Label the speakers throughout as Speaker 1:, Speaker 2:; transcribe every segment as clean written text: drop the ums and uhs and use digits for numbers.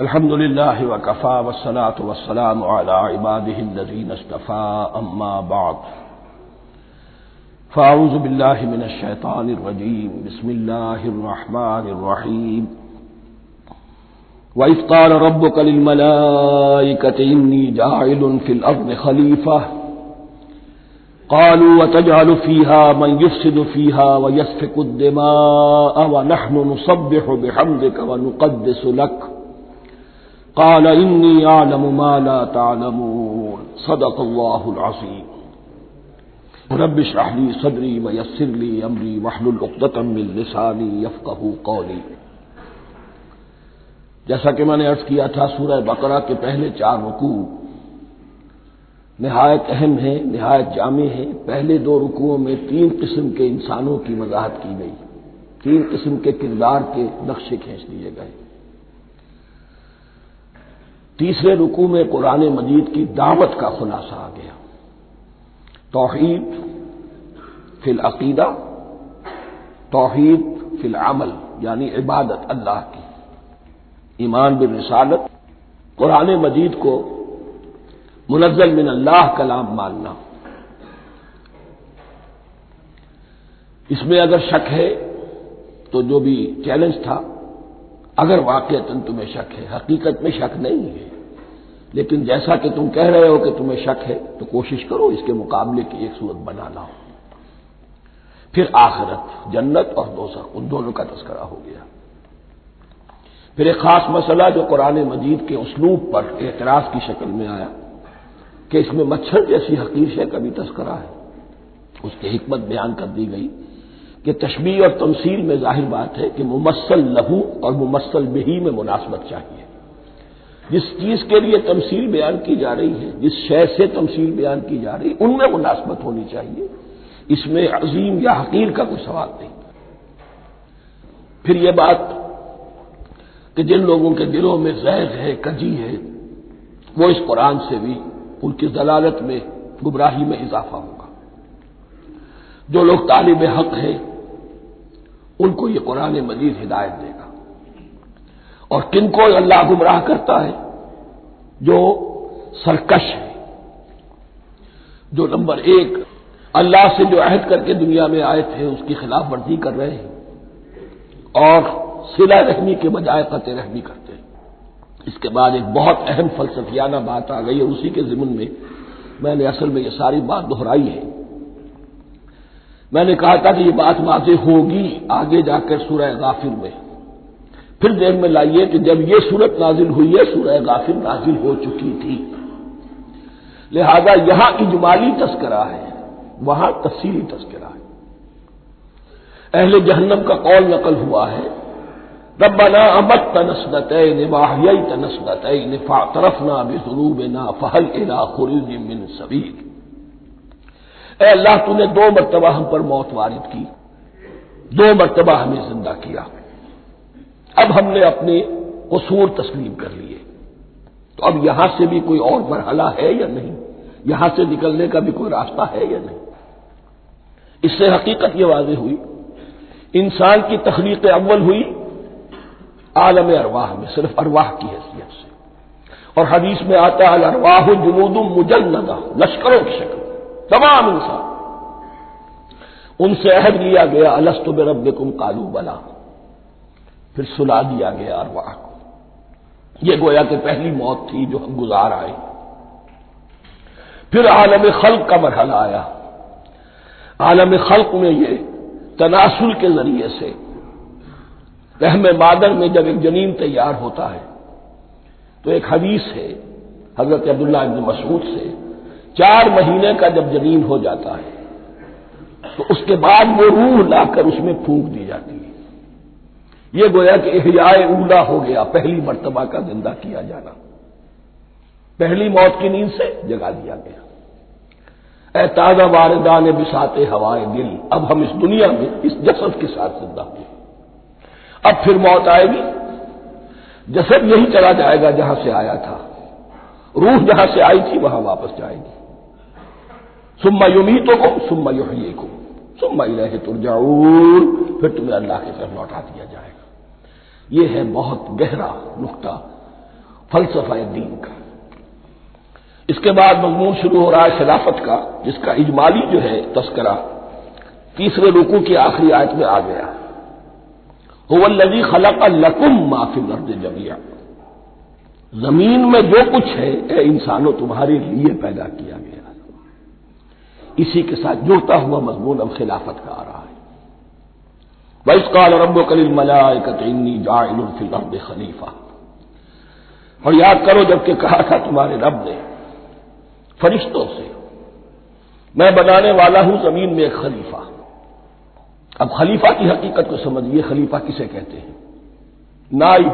Speaker 1: الحمد لله وكفى والصلاة والسلام على عباده الذين اصطفى أما بعد فأعوذ بالله من الشيطان الرجيم بسم الله الرحمن الرحيم وإذ قال ربك للملائكة إني جاعل في الأرض خليفة قالوا وتجعل فيها من يفسد فيها ويسفك الدماء ونحن نسبح بحمدك ونقدس لك قال إني أعلم ما لا تعلمون صدق الله العظيم رب اشرح لي صدري ويسر لي أمري واحلل عقدة من لساني يفقهوا قولي۔ جیسا کہ میں نے عرض کیا تھا، سورہ بقرہ کے پہلے 4 رکوع نہایت اہم ہیں، نہایت جامع ہیں۔ پہلے 2 رکوعوں میں 3 قسم کے انسانوں کی وضاحت کی گئی، 3 قسم کے کردار کے نقشے کھینچ لیے گئے۔ تیسرے رکوع میں قرآن مجید کی دعوت کا خلاصہ آ گیا، توحید فی العقیدہ، توحید فی العمل، یعنی عبادت اللہ کی، ایمان بالرسالت، قرآن مجید کو منزل من اللہ کلام ماننا۔ اس میں اگر شک ہے تو جو بھی چیلنج تھا، اگر واقعتاً تمہیں شک ہے، حقیقت میں شک نہیں ہے، لیکن جیسا کہ تم کہہ رہے ہو کہ تمہیں شک ہے تو کوشش کرو اس کے مقابلے کی ایک صورت بنا لاؤ۔ پھر آخرت، جنت اور دوزخ، ان دونوں کا تذکرہ ہو گیا۔ پھر ایک خاص مسئلہ جو قرآن مجید کے اسلوب پر اعتراض کی شکل میں آیا کہ اس میں مچھر جیسی حقیر شے کا بھی تذکرہ ہے، اس کی حکمت بیان کر دی گئی کہ تشبیہ اور تمثیل میں ظاہر بات ہے کہ ممثل لہو اور ممثل بہی میں مناسبت چاہیے۔ جس چیز کے لیے تمثیل بیان کی جا رہی ہے، جس شے سے تمثیل بیان کی جا رہی ہے، ان میں مناسبت ہونی چاہیے، اس میں عظیم یا حقیر کا کوئی سوال نہیں۔ پھر یہ بات کہ جن لوگوں کے دلوں میں زیغ ہے، کجی ہے، وہ اس قرآن سے بھی ان کی ضلالت میں، گمراہی میں اضافہ ہوگا۔ جو لوگ طالب حق ہیں ان کو یہ قرآن مجید ہدایت دے گا، اور کن کو اللہ گمراہ کرتا ہے؟ جو سرکش ہے، جو نمبر 1 اللہ سے جو عہد کر کے دنیا میں آئے تھے اس کی خلاف ورزی کر رہے ہیں اور صلہ رحمی کے بجائے قطع رحمی کرتے ہیں۔ اس کے بعد ایک بہت اہم فلسفیانہ بات آ گئی، اور اسی کے ضمن میں نے اصل میں یہ ساری بات دہرائی ہے۔ میں نے کہا تھا کہ یہ بات واضح ہوگی آگے جا کر سورہ غافر میں۔ پھر ذہن میں لائیے کہ جب یہ صورت نازل ہوئی ہے، سورہ غافر نازل ہو چکی تھی، لہذا یہاں اجمالی تذکرہ ہے، وہاں تفصیلی تذکرہ ہے۔ اہل جہنم کا قول نقل ہوا ہے، ربنا امتنا اثنتین واحییتنا اثنتین فاعترفنا بذنوبنا فهل الى خروج من سبیل۔ اے اللہ، تو نے 2 مرتبہ ہم پر موت وارد کی، 2 مرتبہ ہمیں زندہ کیا، اب ہم نے اپنے قصور تسلیم کر لیے، تو اب یہاں سے بھی کوئی اور مرحلہ ہے یا نہیں؟ یہاں سے نکلنے کا بھی کوئی راستہ ہے یا نہیں؟ اس سے حقیقت یہ واضح ہوئی، انسان کی تخلیق اول ہوئی عالم ارواح میں، صرف ارواح کی حیثیت سے، اور حدیث میں آتا ہے الارواح جنود مجندہ، لشکروں کی شکل، تمام انسان۔ ان سے عہد لیا گیا الست بربکم قالوا بلی، پھر سلا دیا گیا ارواح کو۔ یہ گویا کہ پہلی موت تھی جو ہم گزار آئے۔ پھر عالم خلق کا مرحلہ آیا۔ عالم خلق میں یہ تناسل کے ذریعے سے رحم مادر میں جب ایک جنین تیار ہوتا ہے تو ایک حدیث ہے حضرت عبداللہ بن مسعود سے، 4 مہینے کا جب جنین ہو جاتا ہے تو اس کے بعد وہ روح لا کر اس میں پھونک دی جاتی ہے۔ یہ گویا کہ احیاء اولا ہو گیا، پہلی مرتبہ کا زندہ کیا جانا، پہلی موت کی نیند سے جگا دیا گیا۔ اے تازہ واردان بساط ہوائے دل، اب ہم اس دنیا میں اس جسد کے ساتھ زندہ ہوئے، اب پھر موت آئے گی، جسد یہی چلا جائے گا جہاں سے آیا تھا، روح جہاں سے آئی تھی وہاں واپس جائے گی۔ ثم یمیتکم ثم یحییکم ثم الیہ ترجعون، پھر تمہیں اللہ کی طرف لوٹا دیا جائے گا۔ یہ ہے بہت گہرا نقطہ فلسفہ دین کا۔ اس کے بعد مضمون شروع ہو رہا ہے خلافت کا، جس کا اجمالی جو ہے تذکرہ تیسرے رکوع کی آخری آیت میں آ گیا۔ هو الذی خلق لکم ما فی الارض جمیعا، زمین میں جو کچھ ہے اے انسانوں تمہارے لیے پیدا کیا گیا۔ اسی کے ساتھ جڑتا ہوا مضمون اب خلافت کا آ رہا ہے۔ وَإِذْ قَالَ رَبُّكَ لِلْمَلَائِكَةِ إِنِّي جَاعِلٌ فِي الْأَرْضِ خَلِيفَةً، اور یاد کرو جب کہ کہا تھا تمہارے رب نے فرشتوں سے، میں بنانے والا ہوں زمین میں ایک خلیفہ۔ اب خلیفہ کی حقیقت کو سمجھیے، خلیفہ کسے کہتے ہیں؟ نائب۔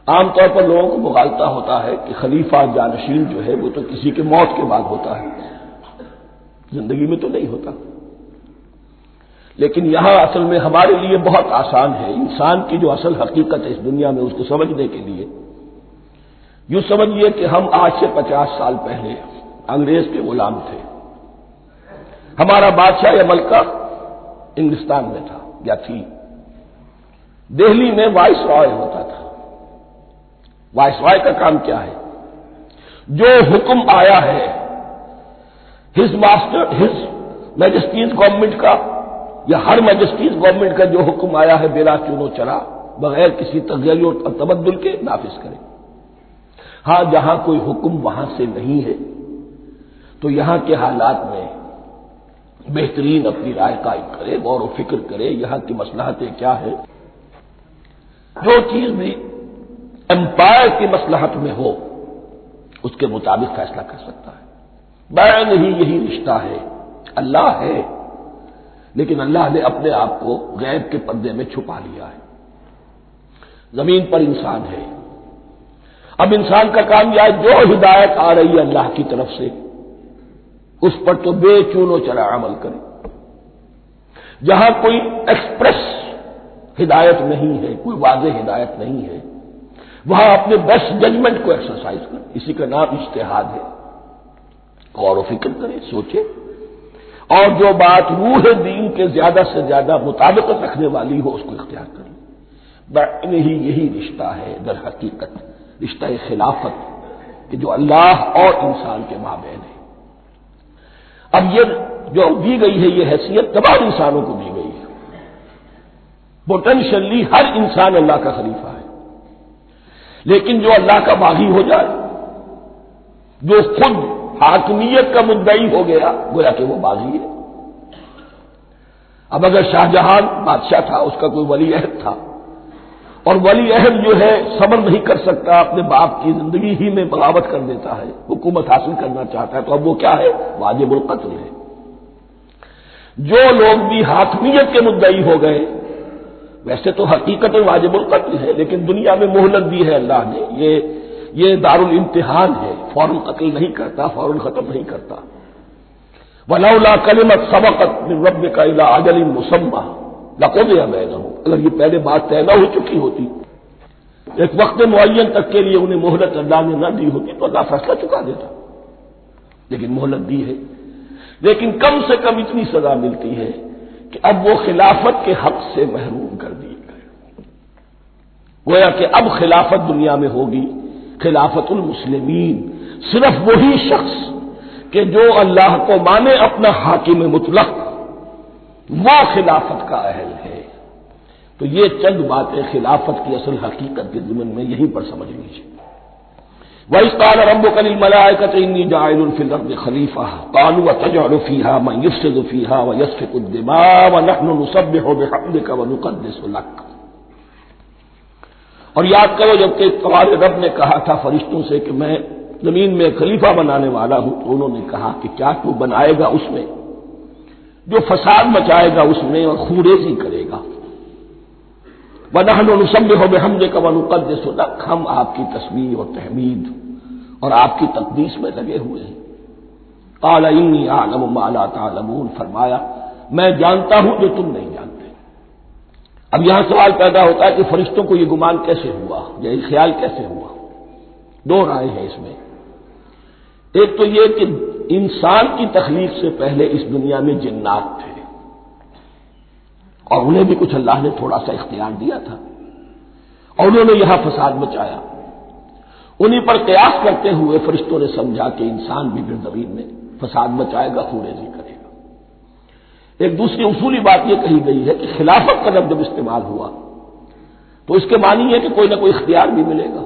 Speaker 1: عام طور پر لوگوں کو مغالطہ ہوتا ہے کہ خلیفہ جانشین جو ہے وہ تو کسی کے موت کے بعد ہوتا ہے، زندگی میں تو نہیں ہوتا۔ لیکن یہاں اصل میں ہمارے لیے بہت آسان ہے، انسان کی جو اصل حقیقت ہے اس دنیا میں اس کو سمجھنے کے لیے یوں سمجھیے کہ ہم آج سے 50 سال پہلے انگریز کے غلام تھے۔ ہمارا بادشاہ یا ملکہ انگلستان میں تھا یا تھی۔ دہلی میں وائس رائے ہوتا تھا۔ وائس رائے کا کام کیا ہے؟ جو حکم آیا ہے ہز میجسٹیز گورنمنٹ کا یا ہر میجسٹیز گورنمنٹ کا جو حکم آیا ہے بلا چون و چرا، بغیر کسی تغیر اور تبدل کے نافذ کرے۔ ہاں جہاں کوئی حکم وہاں سے نہیں ہے تو یہاں کے حالات میں بہترین اپنی رائے قائم کرے، غور و فکر کرے، یہاں کی مصلحتیں کیا ہے، جو چیز بھی امپائر کی مصلحت میں ہو اس کے مطابق فیصلہ کر سکتا ہے۔ بین ہی یہی رشتہ ہے، اللہ ہے لیکن اللہ نے اپنے آپ کو غیب کے پردے میں چھپا لیا ہے۔ زمین پر انسان ہے، اب انسان کا کام یہ ہے جو ہدایت آ رہی ہے اللہ کی طرف سے اس پر تو بے چون و چرا عمل کرے۔ جہاں کوئی ایکسپریس ہدایت نہیں ہے، کوئی واضح ہدایت نہیں ہے، وہاں اپنے بیسٹ ججمنٹ کو ایکسرسائز کرے، اسی کا نام اجتہاد ہے۔ غور و فکر کرے، سوچے، اور جو بات روح دین کے زیادہ سے زیادہ مطابقت رکھنے والی ہو اس کو اختیار کرے۔ بین ہی یہی رشتہ ہے در حقیقت رشتہ خلافت کہ جو اللہ اور انسان کے مابین ہے۔ اب یہ جو دی گئی ہے یہ حیثیت تمام انسانوں کو دی گئی ہے۔ پوٹینشلی ہر انسان اللہ کا خلیفہ ہے، لیکن جو اللہ کا باغی ہو جائے، جو خود حاکمیت کا مدعی ہو گیا، گویا کہ وہ باغی ہے۔ اب اگر شاہجہان بادشاہ تھا، اس کا کوئی ولی عہد تھا، اور ولی عہد جو ہے صبر نہیں کر سکتا، اپنے باپ کی زندگی ہی میں بغاوت کر دیتا ہے، حکومت حاصل کرنا چاہتا ہے، تو اب وہ کیا ہے؟ واجب القتل ہے۔ جو لوگ بھی حاکمیت کے مدعی ہو گئے، ویسے تو حقیقت واجب القتل ہے، لیکن دنیا میں مہلت دی ہے اللہ نے، یہ دارالامتحان ہے، فوراً قتل نہیں کرتا، فوراً ختم نہیں کرتا۔ وَلَوْلَا كَلِمَةٌ سَبَقَتْ مِن رَّبِّكَ إِلَىٰ أَجَلٍ مُّسَمًّى لَقُضِيَ بَيْنَهُمْ، اگر یہ پہلے بات طے نہ ہو چکی ہوتی، ایک وقت معین تک کے لیے انہیں مہلت اللہ نے نہ دی ہوتی تو اللہ فیصلہ چکا دیتا، لیکن مہلت دی ہے۔ لیکن کم سے کم اتنی سزا ملتی ہے کہ اب وہ خلافت کے حق سے محروم کر دیے گئے۔ گویا کہ اب خلافت دنیا میں ہوگی، خلافت المسلمین، صرف وہی شخص کہ جو اللہ کو مانے اپنا حاکم مطلق، وہ خلافت کا اہل ہے۔ تو یہ چند باتیں خلافت کی اصل حقیقت کے ضمن میں یہیں پر سمجھ لیجیے۔ وَإِذْ قَالَ رَبُّكَ لِلْمَلَائِكَةِ إِنِّي جَاعِلٌ فِي الْأَرْضِ خَلِيفَةً قَالُوا أَتَجْعَلُ فِيهَا مَن يُفْسِدُ فِيهَا وَيَسْفِكُ الدِّمَاءَ وَنَحْنُ نُسَبِّحُ بِحَمْدِكَ وَنُقَدِّسُ لَكَ۔ اور یاد کرو جب کہ تمہارے رب نے کہا تھا فرشتوں سے کہ میں زمین میں خلیفہ بنانے والا ہوں، تو انہوں نے کہا کہ کیا تو بنائے گا اس میں جو فساد مچائے گا اس میں اور خوریزی کرے گا۔ وَنَحْنُ نُسَبِّحُ بِحَمْدِكَ وَنُقَدِّسُ لَكَ، ہم آپ کی تسبیح اور تحمید اور آپ کی تقدیس میں لگے ہوئے ہیں۔ قَالَ إِنِّي أَعْلَمُ مَا لَا تَعْلَمُونَ، فرمایا میں جانتا ہوں جو تم نہیں جانتے۔ اب یہاں سوال پیدا ہوتا ہے کہ فرشتوں کو یہ گمان کیسے ہوا، یہ خیال کیسے ہوا؟ دو رائے ہیں اس میں۔ ایک تو یہ کہ انسان کی تخلیق سے پہلے اس دنیا میں جنات تھے، اور انہیں بھی کچھ اللہ نے تھوڑا سا اختیار دیا تھا، اور انہوں نے یہاں فساد مچایا۔ انہی پر قیاس کرتے ہوئے فرشتوں نے سمجھا کہ انسان بھی پھر زمین میں فساد مچائے گا، خوریزی کرے گا۔ ایک دوسری اصولی بات یہ کہی گئی ہے کہ خلافت کا لفظ جب استعمال ہوا تو اس کے معنی ہے کہ کوئی نہ کوئی اختیار بھی ملے گا۔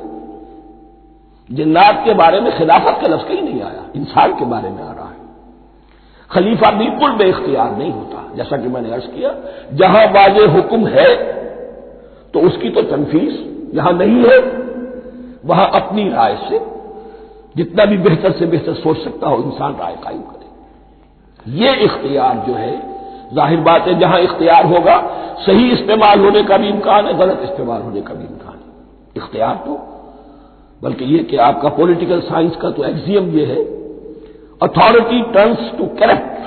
Speaker 1: جنات کے بارے میں خلافت کا لفظ کہیں نہیں آیا، انسان کے بارے میں آ رہا ہے۔ خلیفہ بالکل بے اختیار نہیں ہوتا، جیسا کہ میں نے عرض کیا، جہاں واضح حکم ہے تو اس کی تو تنفیذ، جہاں نہیں ہے وہاں اپنی رائے سے جتنا بھی بہتر سے بہتر سوچ سکتا ہو انسان رائے قائم کرے۔ یہ اختیار جو ہے، ظاہر بات ہے جہاں اختیار ہوگا صحیح استعمال ہونے کا بھی امکان ہے، غلط استعمال ہونے کا بھی امکان ہے۔ اختیار تو بلکہ یہ کہ آپ کا پولیٹیکل سائنس کا تو ایکسیم یہ ہے، authority turns to corrupt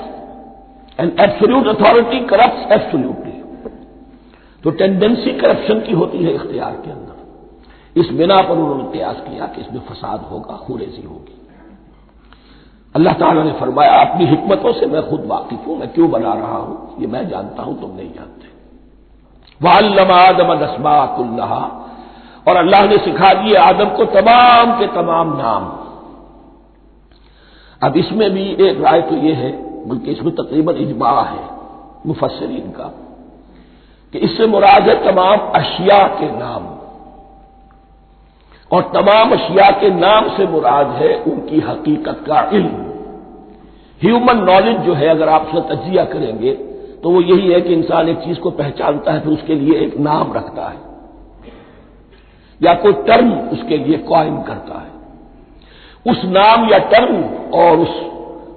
Speaker 1: and absolute authority corrupts absolutely۔ تو ٹینڈنسی کرپشن کی ہوتی ہے اختیار کے اندر، اس بنا پر انہوں نے قیاس کیا کہ اس میں فساد ہوگا، خوریزی ہوگی۔ اللہ تعالیٰ نے فرمایا اپنی حکمتوں سے میں خود واقف ہوں، میں کیوں بنا رہا ہوں یہ میں جانتا ہوں، تم نہیں جانتے۔ وَعَلَّمَ آدَمَ الْأَسْمَاءَ كُلَّهَا، اور اللہ نے سکھا دیے آدم کو تمام کے تمام نام۔ اب اس میں بھی ایک رائے تو یہ ہے، بلکہ اس میں تقریباً اجماع ہے مفسرین کا، کہ اس سے مراد ہے تمام اشیاء کے نام، اور تمام اشیاء کے نام سے مراد ہے ان کی حقیقت کا علم۔ ہیومن نالج جو ہے، اگر آپ اس کا تجزیہ کریں گے تو وہ یہی ہے کہ انسان ایک چیز کو پہچانتا ہے، پھر اس کے لیے ایک نام رکھتا ہے یا کوئی ٹرم اس کے لیے قائم کرتا ہے۔ اس نام یا ٹرم اور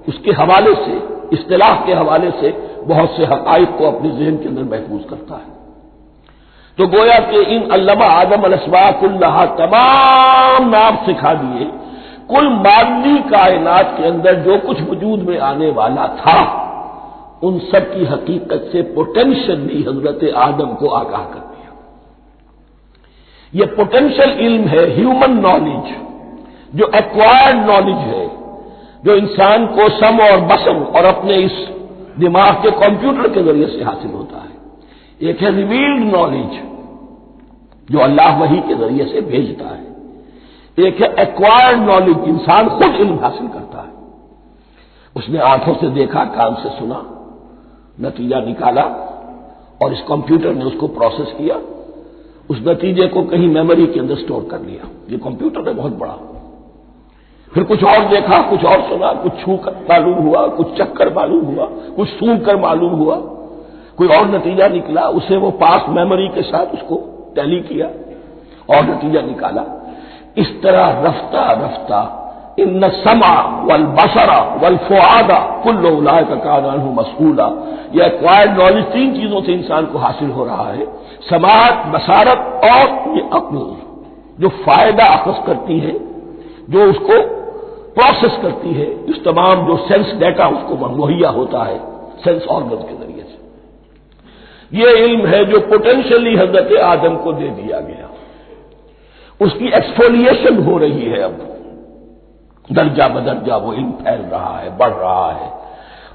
Speaker 1: اس کے حوالے سے، اصطلاح کے حوالے سے بہت سے حقائق کو اپنے ذہن کے اندر محفوظ کرتا ہے۔ تو گویا کہ ان علمہ آدم الاسماء کلھا تمام نام سکھا دیے، کل مادی کائنات کے اندر جو کچھ وجود میں آنے والا تھا ان سب کی حقیقت سے پوٹینشلی حضرت آدم کو آگاہ کر دیا۔ یہ پوٹینشل علم ہے، ہیومن نالج، جو ایکوائرڈ نالج ہے، جو انسان کو سم اور بسم اور اپنے اس دماغ کے کمپیوٹر کے ذریعے سے حاصل ہوتا ہے۔ ایک ہے ریویلڈ نالج جو اللہ وحی کے ذریعے سے بھیجتا ہے، ایک ہے ایکوائرڈ نالج، انسان خود علم حاصل کرتا ہے۔ اس نے آنکھوں سے دیکھا، کان سے سنا، نتیجہ نکالا، اور اس کمپیوٹر نے اس کو پروسیس کیا، اس نتیجے کو کہیں میموری کے اندر سٹور کر لیا۔ یہ کمپیوٹر ہے بہت بڑا۔ پھر کچھ اور دیکھا، کچھ اور سنا، کچھ چھو کر معلوم ہوا، کچھ چکھ کر معلوم ہوا، کچھ سونگ کر معلوم ہوا، کوئی اور نتیجہ نکلا، اسے وہ پاس میموری کے ساتھ اس کو ٹیلی کیا اور نتیجہ نکالا۔ اس طرح رفتہ رفتہ ان السمع والبصر والفؤاد کل اولئک کان عنہ مسئولا، یہ ایکوائرڈ نالج تین چیزوں سے انسان کو حاصل ہو رہا ہے، سماعت، بصارت اور یہ عقل، جو فائدہ اخذ کرتی ہے، جو اس کو پروسیس کرتی ہے، اس تمام جو سینس ڈیٹا اس کو مہیا ہوتا ہے سینس آرگن کے ذریعے سے۔ یہ علم ہے جو پوٹینشلی حضرت آدم کو دے دیا گیا، اس کی ایکسفولیشن ہو رہی ہے، اب درجہ بدرجہ وہ علم پھیل رہا ہے، بڑھ رہا ہے،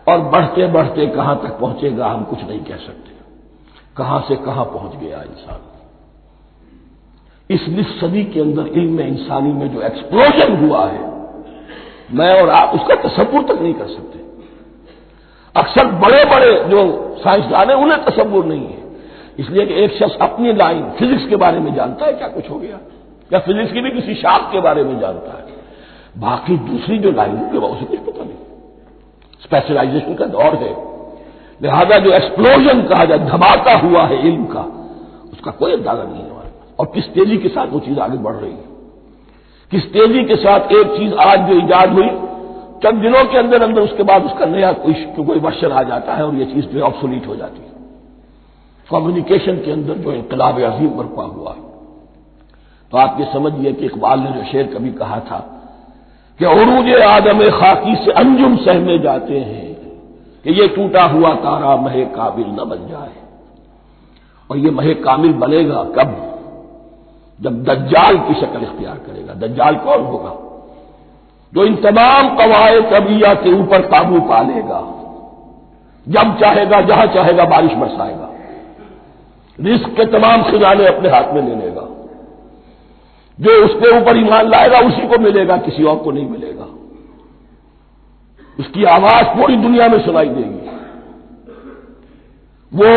Speaker 1: اور بڑھتے بڑھتے کہاں تک پہنچے گا ہم کچھ نہیں کہہ سکتے، کہاں سے کہاں پہنچ گیا انسان۔ اس نصف صدی کے اندر علم انسانی میں جو ایکسپلوژن ہوا ہے، میں اور آپ اس کا تصور تک نہیں کر سکتے۔ اکثر بڑے بڑے جو سائنسدان ہیں انہیں تصور نہیں ہے، اس لیے کہ ایک شخص اپنی لائن فزکس کے بارے میں جانتا ہے کیا کچھ ہو گیا، یا فزکس کی بھی کسی شاخ کے بارے میں جانتا ہے، باقی دوسری جو لائن ہے وہ اسے کچھ پتہ نہیں۔ اسپیشلائزیشن کا دور ہے، لہذا جو ایکسپلوژن کہا جائے، دھماکہ ہوا ہے علم کا، اس کا کوئی اندازہ نہیں ہے ہمارے پاس، اور کس تیزی کے ساتھ وہ چیز آگے بڑھ رہی ہے، کس تیزی کے ساتھ ایک چیز آج جو ایجاد ہوئی چند دنوں کے اندر اندر اس کے بعد اس کا نیا کوئی ورژن آ جاتا ہے اور یہ چیز جو ہے آبسولیٹ ہو جاتی ہے۔ کمیونیکیشن کے اندر جو انقلاب عظیم برپا ہوا ہے، تو آپ یہ سمجھیے کہ اقبال نے جو شعر کبھی کہا تھا کہ عروج آدم خاکی سے انجم سہمے جاتے ہیں، کہ یہ ٹوٹا ہوا تارا مہ کامل نہ بن جائے، اور یہ مہ کامل بنے گا کب؟ جب دجال کی شکل اختیار کرے گا۔ دجال کون ہوگا؟ جو ان تمام قواعد طبیعہ کے اوپر قابو پا لے گا، جب چاہے گا جہاں چاہے گا بارش برسائے گا، رزق کے تمام خزانے اپنے ہاتھ میں لے لے گا، جو اس کے اوپر ایمان لائے گا اسی کو ملے گا، کسی اور کو نہیں ملے گا۔ اس کی آواز پوری دنیا میں سنائی دے گی، وہ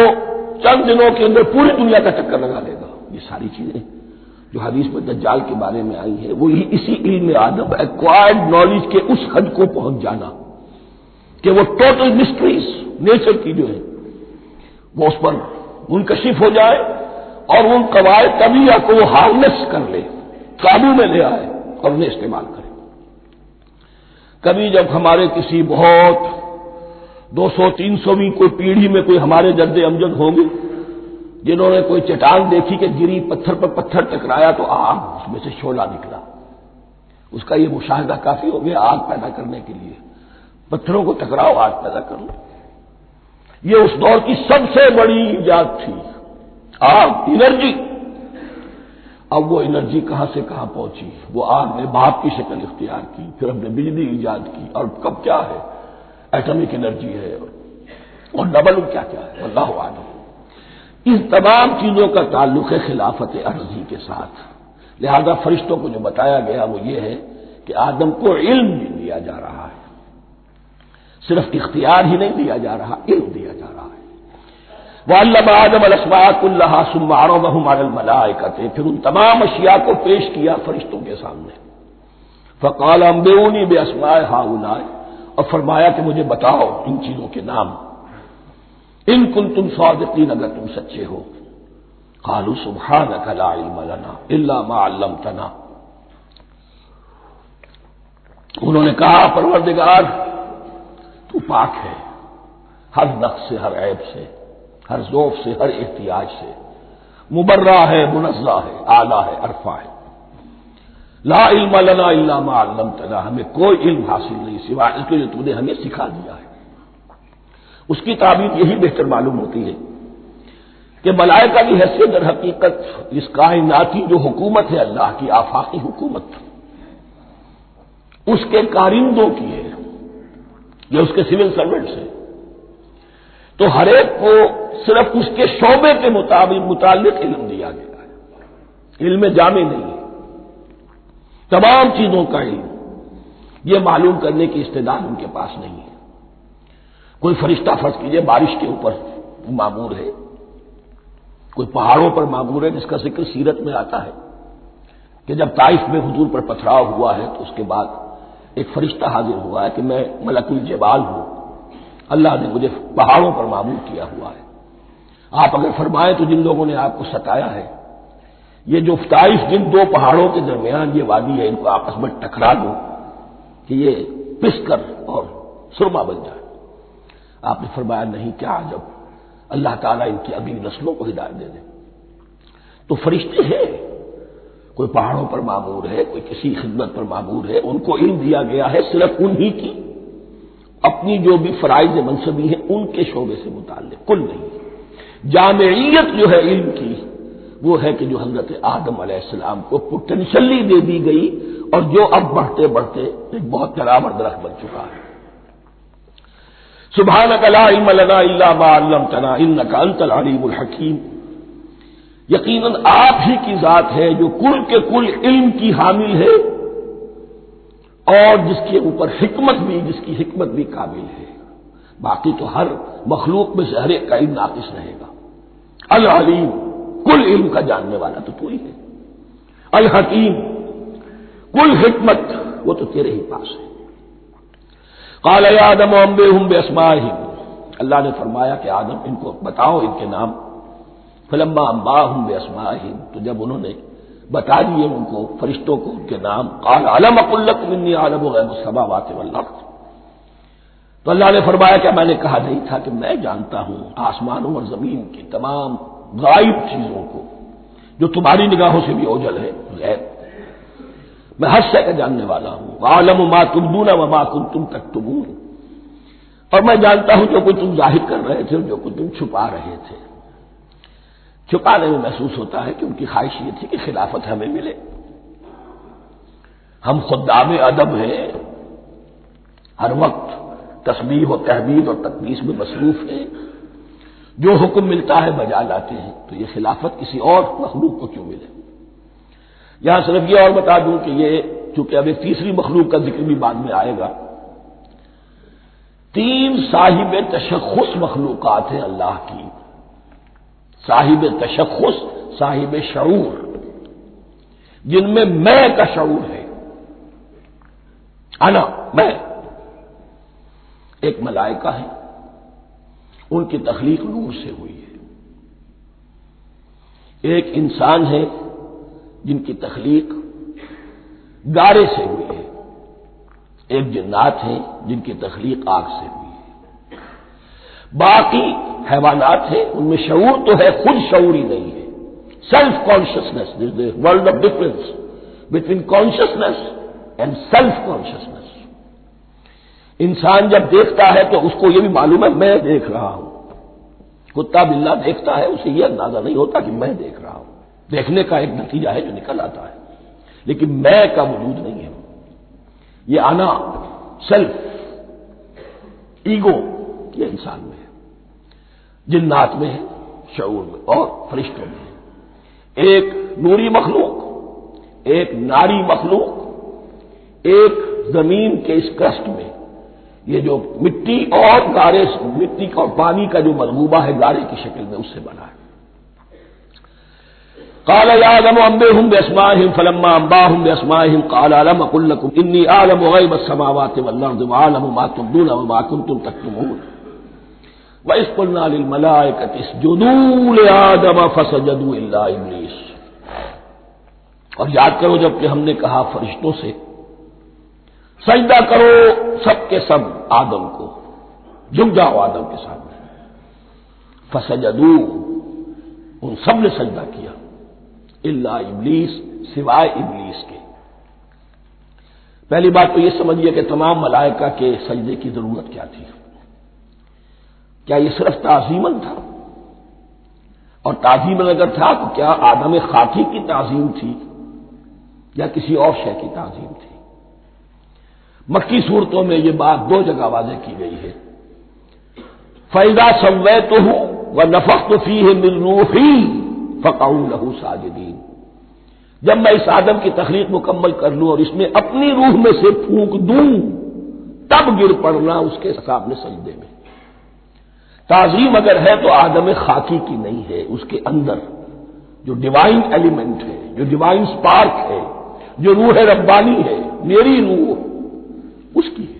Speaker 1: چند دنوں کے اندر پوری دنیا کا چکر لگا لے گا۔ یہ ساری چیزیں جو حدیث میں دجال کے بارے میں آئی ہیں وہ اسی علم آدم ایکوائرڈ نالج کے اس حد کو پہنچ جانا کہ وہ ٹوٹل مسٹریز نیچر کی جو ہے وہ اس پر منکشف ہو جائے اور ان قواعد طبیعہ کو وہ ہارنس کر لے، قابو میں لے آئے اور انہیں استعمال کرے۔ کبھی جب ہمارے کسی بہت 200-300ویں کوئی پیڑھی میں کوئی ہمارے جد امجد ہوں گے جنہوں نے کوئی چٹان دیکھی کہ گری، پتھر پر پتھر ٹکرایا تو آگ اس میں سے شعلہ نکلا، اس کا یہ مشاہدہ کافی ہو گیا آگ پیدا کرنے کے لیے۔ پتھروں کو ٹکراؤ، آگ پیدا کر لو۔ یہ اس دور کی سب سے بڑی ایجاد تھی، آگ، انرجی۔ اب وہ انرجی کہاں سے کہاں پہنچی؟ وہ آگ نے بھاپ کی شکل اختیار کی، پھر ہم نے بجلی ایجاد کی، اور کب کیا ہے، ایٹمک انرجی ہے اور ڈبل کیا کیا ہے، اللہ اعلم۔ ان تمام چیزوں کا تعلق ہے خلافت ارضی کے ساتھ۔ لہذا فرشتوں کو جو بتایا گیا وہ یہ ہے کہ آدم کو علم بھی دیا جا رہا ہے، صرف اختیار ہی نہیں دیا جا رہا، علم دیا جا رہا ہے۔ وَعَلَّمَ آدَمَ الْأَسْمَاءَ كُلَّهَا ثُمَّ عَرَضَهُمْ عَلَى الْمَلَائِكَةِ، پھر ان تمام اشیاء کو پیش کیا فرشتوں کے سامنے۔ فَقَالَ أَنبِئُونِي بِأَسْمَاءِ هَؤُلَاءِ، اور فرمایا کہ مجھے بتاؤ ان چیزوں کے نام، ان کنتم صادقین، اگر تم سچے ہو۔ قالوا سبحانك لا علم لنا الا ما علمتنا، انہوں نے کہا پروردگار تو پاک ہے ہر نقص سے، ہر عیب سے، ہر ذوف سے، ہر احتیاج سے، مبرہ ہے، منزہ ہے، اعلیٰ ہے، عرفہ ہے۔ لا علم لنا الا ما علمتنا، ہمیں کوئی علم حاصل نہیں سوائے اس کے جو تو نے ہمیں سکھا دیا ہے۔ اس کی تعبیر یہی بہتر معلوم ہوتی ہے کہ ملائکہ کی حیثیت در حقیقت اس کائناتی جو حکومت ہے اللہ کی آفاقی حکومت، اس کے کارندوں کی ہے، یہ اس کے سول سرونٹس ہیں، تو ہر ایک کو صرف اس کے شعبے کے متعلق علم دیا گیا ہے، علم جامع نہیں ہے، تمام چیزوں کا علم یہ معلوم کرنے کی استعداد ان کے پاس نہیں ہے۔ کوئی فرشتہ فرض کیجئے بارش کے اوپر معمور ہے، کوئی پہاڑوں پر معمور ہے، جس کا ذکر سیرت میں آتا ہے کہ جب طائف میں حضور پر پتھراؤ ہوا ہے تو اس کے بعد ایک فرشتہ حاضر ہوا ہے کہ میں ملک الجبال ہوں، اللہ نے مجھے پہاڑوں پر معمور کیا ہوا ہے، آپ اگر فرمائیں تو جن لوگوں نے آپ کو ستایا ہے یہ جو طائف جن دو پہاڑوں کے درمیان یہ وادی ہے ان کو آپس میں ٹکرا دو کہ یہ پس کر اور سرما بن جائے۔ آپ نے فرمایا نہیں، کیا جب اللہ تعالیٰ ان کی اگلی نسلوں کو ہدایت دے دے۔ تو فرشتے ہیں، کوئی پہاڑوں پر معمور ہے، کوئی کسی خدمت پر معمور ہے، ان کو علم دیا گیا ہے صرف انہی کی اپنی جو بھی فرائض منصبی ہیں ان کے شعبے سے متعلق، کل نہیں۔ جامعیت جو ہے علم کی وہ ہے کہ جو حضرت آدم علیہ السلام کو پوٹینشلی دے دی گئی اور جو اب بڑھتے بڑھتے ایک بہت جرابر درخت بن چکا ہے۔ سبحانک لا علم لنا الا ما علمتنا انک انت العلیم الحکیم، یقیناً آپ ہی کی ذات ہے جو کل کے کل علم کی حامل ہے اور جس کے اوپر حکمت بھی، جس کی حکمت بھی کامل ہے، باقی تو ہر مخلوق میں سے ہر ایک کا علم ناقص رہے گا۔ العلیم، کل علم کا جاننے والا تو تو ہی ہے، الحکیم، کل حکمت وہ تو تیرے ہی پاس ہے۔ قال یا آدم انبئہم باسمائہم، اللہ نے فرمایا کہ آدم ان کو بتاؤ ان کے نام۔ فلما انباہم باسمائہم، تو جب انہوں نے بتا دیے ان کو فرشتوں کو ان کے نام، قال الم اقل لکم انی اعلم غیب السماوات والارض، تو اللہ نے فرمایا کہ میں نے کہا نہیں تھا کہ میں جانتا ہوں آسمانوں اور زمین کی تمام غائب چیزوں کو جو تمہاری نگاہوں سے بھی اوجھل ہے، غیب، میں ہر شے کا جاننے والا ہوں۔ وَأَعْلَمُ مَا تُبْدُونَ وَمَا كُنتُمْ تَكْتُمُونَ، اور میں جانتا ہوں جو کچھ تم ظاہر کر رہے تھے اور جو کچھ تم چھپا رہے تھے۔ چھپانے میں محسوس ہوتا ہے کہ ان کی خواہش یہ تھی کہ خلافت ہمیں ملے، ہم خدام ادب ہیں، ہر وقت تسبیح و تحمید اور تقدیس میں مصروف ہیں، جو حکم ملتا ہے بجا لاتے ہیں، تو یہ خلافت کسی اور مخلوق کو کیوں ملے؟ یہاں صرف یہ اور بتا دوں کہ یہ چونکہ ابھی تیسری مخلوق کا ذکر بھی بعد میں آئے گا، 3 صاحب تشخص مخلوقات ہیں اللہ کی، صاحب تشخص، صاحب شعور، جن میں میں کا شعور ہے، انا، میں۔ ایک ملائکہ ہے، ان کی تخلیق نور سے ہوئی ہے۔ ایک انسان ہے جن کی تخلیق گارے سے ہوئی ہے۔ ایک جنات ہیں جن کی تخلیق آگ سے ہوئی ہے۔ باقی حیوانات ہیں، ان میں شعور تو ہے، خود شعور ہی نہیں ہے۔ Self consciousness, there is a world of difference between consciousness and self consciousness. انسان جب دیکھتا ہے تو اس کو یہ بھی معلوم ہے میں دیکھ رہا ہوں۔ کتا بلا دیکھتا ہے، اسے یہ اندازہ نہیں ہوتا کہ میں دیکھ رہا ہوں، دیکھنے کا ایک نتیجہ ہے جو نکل آتا ہے، لیکن میں کا وجود نہیں ہے۔ یہ انا، سیلف، ایگو، یہ انسان میں ہے، جنات میں ہے، شعور میں، اور فرشتوں میں ہے۔ ایک نوری مخلوق، ایک ناری مخلوق، ایک زمین کے اس کرسٹ میں، یہ جو مٹی اور گارے، مٹی اور پانی کا جو ملغوبہ ہے گارے کی شکل میں، اس سے بنا ہے۔ قال يا آدم انبئهم بأسمائهم فلما انبأهم بأسمائهم قال ألم أقل لكم إني أعلم غيب السماوات والأرض وأعلم ما تبدون وما كنتم تكتمون وإذ قلنا للملائكة اسجدوا لآدم فسجدوا إلا إبليس۔ اور یاد کرو جب کہ ہم نے کہا فرشتوں سے سجدہ کرو سب کے سب آدم کو، جھک جاؤ آدم کے سامنے، فسجدوا، ان سب نے سجدہ کیا، الا ابلیس، سوائے ابلیس کے۔ پہلی بات تو یہ سمجھیے کہ تمام ملائکہ کے سجدے کی ضرورت کیا تھی؟ کیا یہ صرف تعظیماً تھا؟ اور تعظیماً اگر تھا تو کیا آدم خاکی کی تعظیم تھی یا کسی اور شے کی تعظیم تھی؟ مکی صورتوں میں یہ بات 2 جگہ واضح کی گئی ہے۔ فَإِذَا سَوَّيْتُهُ وَنَفَخْتُ فِيهِ مِن رُوحِي فَقَعُوا لَهُ سَاجِدِينَ، جب میں اس آدم کی تخلیق مکمل کر لوں اور اس میں اپنی روح میں سے پھونک دوں، تب گر پڑنا اس کے سامنے سجدے میں۔ تعظیم اگر ہے تو آدم خاکی کی نہیں ہے، اس کے اندر جو ڈیوائن ایلیمنٹ ہے، جو ڈیوائن سپارک ہے، جو روح ربانی ہے، میری روح، اس کی ہے۔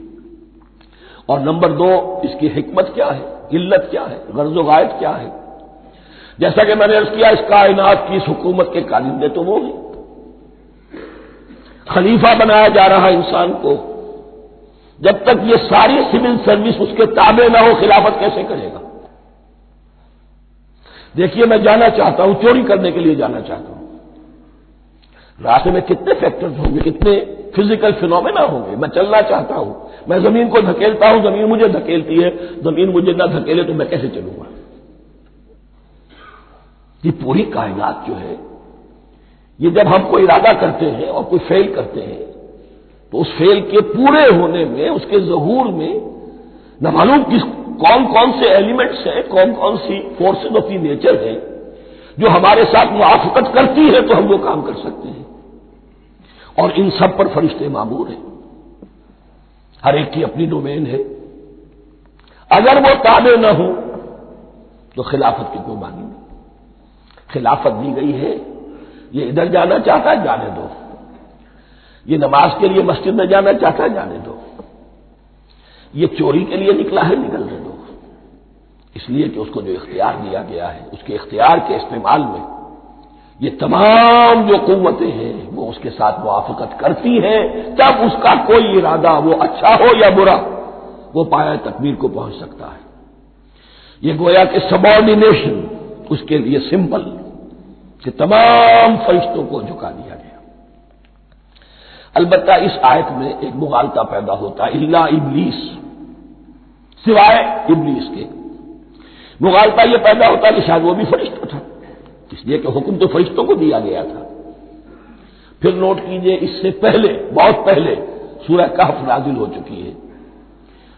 Speaker 1: اور نمبر 2، اس کی حکمت کیا ہے، علت کیا ہے، غرض و غائب کیا ہے؟ جیسا کہ میں نے عرض کیا، اس کائنات کی اس حکومت کے کارندے تو وہ ہیں۔ خلیفہ بنایا جا رہا انسان کو، جب تک یہ ساری سول سروس اس کے تابع نہ ہو، خلافت کیسے کرے گا؟ دیکھیے میں جانا چاہتا ہوں، چوری کرنے کے لیے جانا چاہتا ہوں، راستے میں کتنے فیکٹرز ہوں گے، کتنے فزیکل فینومینا ہوں گے۔ میں چلنا چاہتا ہوں، میں زمین کو دھکیلتا ہوں، زمین مجھے دھکیلتی ہے، زمین مجھے نہ دھکیلے تو میں کیسے چلوں گا؟ یہ پوری کائنات جو ہے، یہ جب ہم کوئی ارادہ کرتے ہیں اور کوئی فیل کرتے ہیں تو اس فیل کے پورے ہونے میں، اس کے ظہور میں نہ معلوم کون کون سے ایلیمنٹس ہیں، کون کون سی فورسز آف دی نیچر ہیں جو ہمارے ساتھ موافقت کرتی ہے تو ہم وہ کام کر سکتے ہیں۔ اور ان سب پر فرشتے مامور ہیں، ہر ایک کی اپنی ڈومین ہے۔ اگر وہ تابع نہ ہو تو خلافت کی کوئی معنی نہیں۔ خلافت دی گئی ہے، یہ ادھر جانا چاہتا ہے جانے دو، یہ نماز کے لیے مسجد میں جانا چاہتا ہے جانے دو، یہ چوری کے لیے نکلا ہے نکلنے دو، اس لیے کہ اس کو جو اختیار دیا گیا ہے، اس کے اختیار کے استعمال میں یہ تمام جو قوتیں ہیں وہ اس کے ساتھ موافقت کرتی ہیں، تب اس کا کوئی ارادہ، وہ اچھا ہو یا برا، وہ پایہ تکمیل کو پہنچ سکتا ہے۔ یہ گویا کہ سبارڈینیشن اس کے لیے سمبل کہ تمام فرشتوں کو جھکا دیا گیا۔ البتہ اس آیت میں ایک مغالطہ پیدا ہوتا ہے، الا ابلیس، سوائے ابلیس کے۔ مغالطہ یہ پیدا ہوتا ہے کہ شاید وہ بھی فرشتہ تھا، اس لیے کہ حکم تو فرشتوں کو دیا گیا تھا۔ پھر نوٹ کیجئے، اس سے پہلے، بہت پہلے سورہ کہف نازل ہو چکی ہے،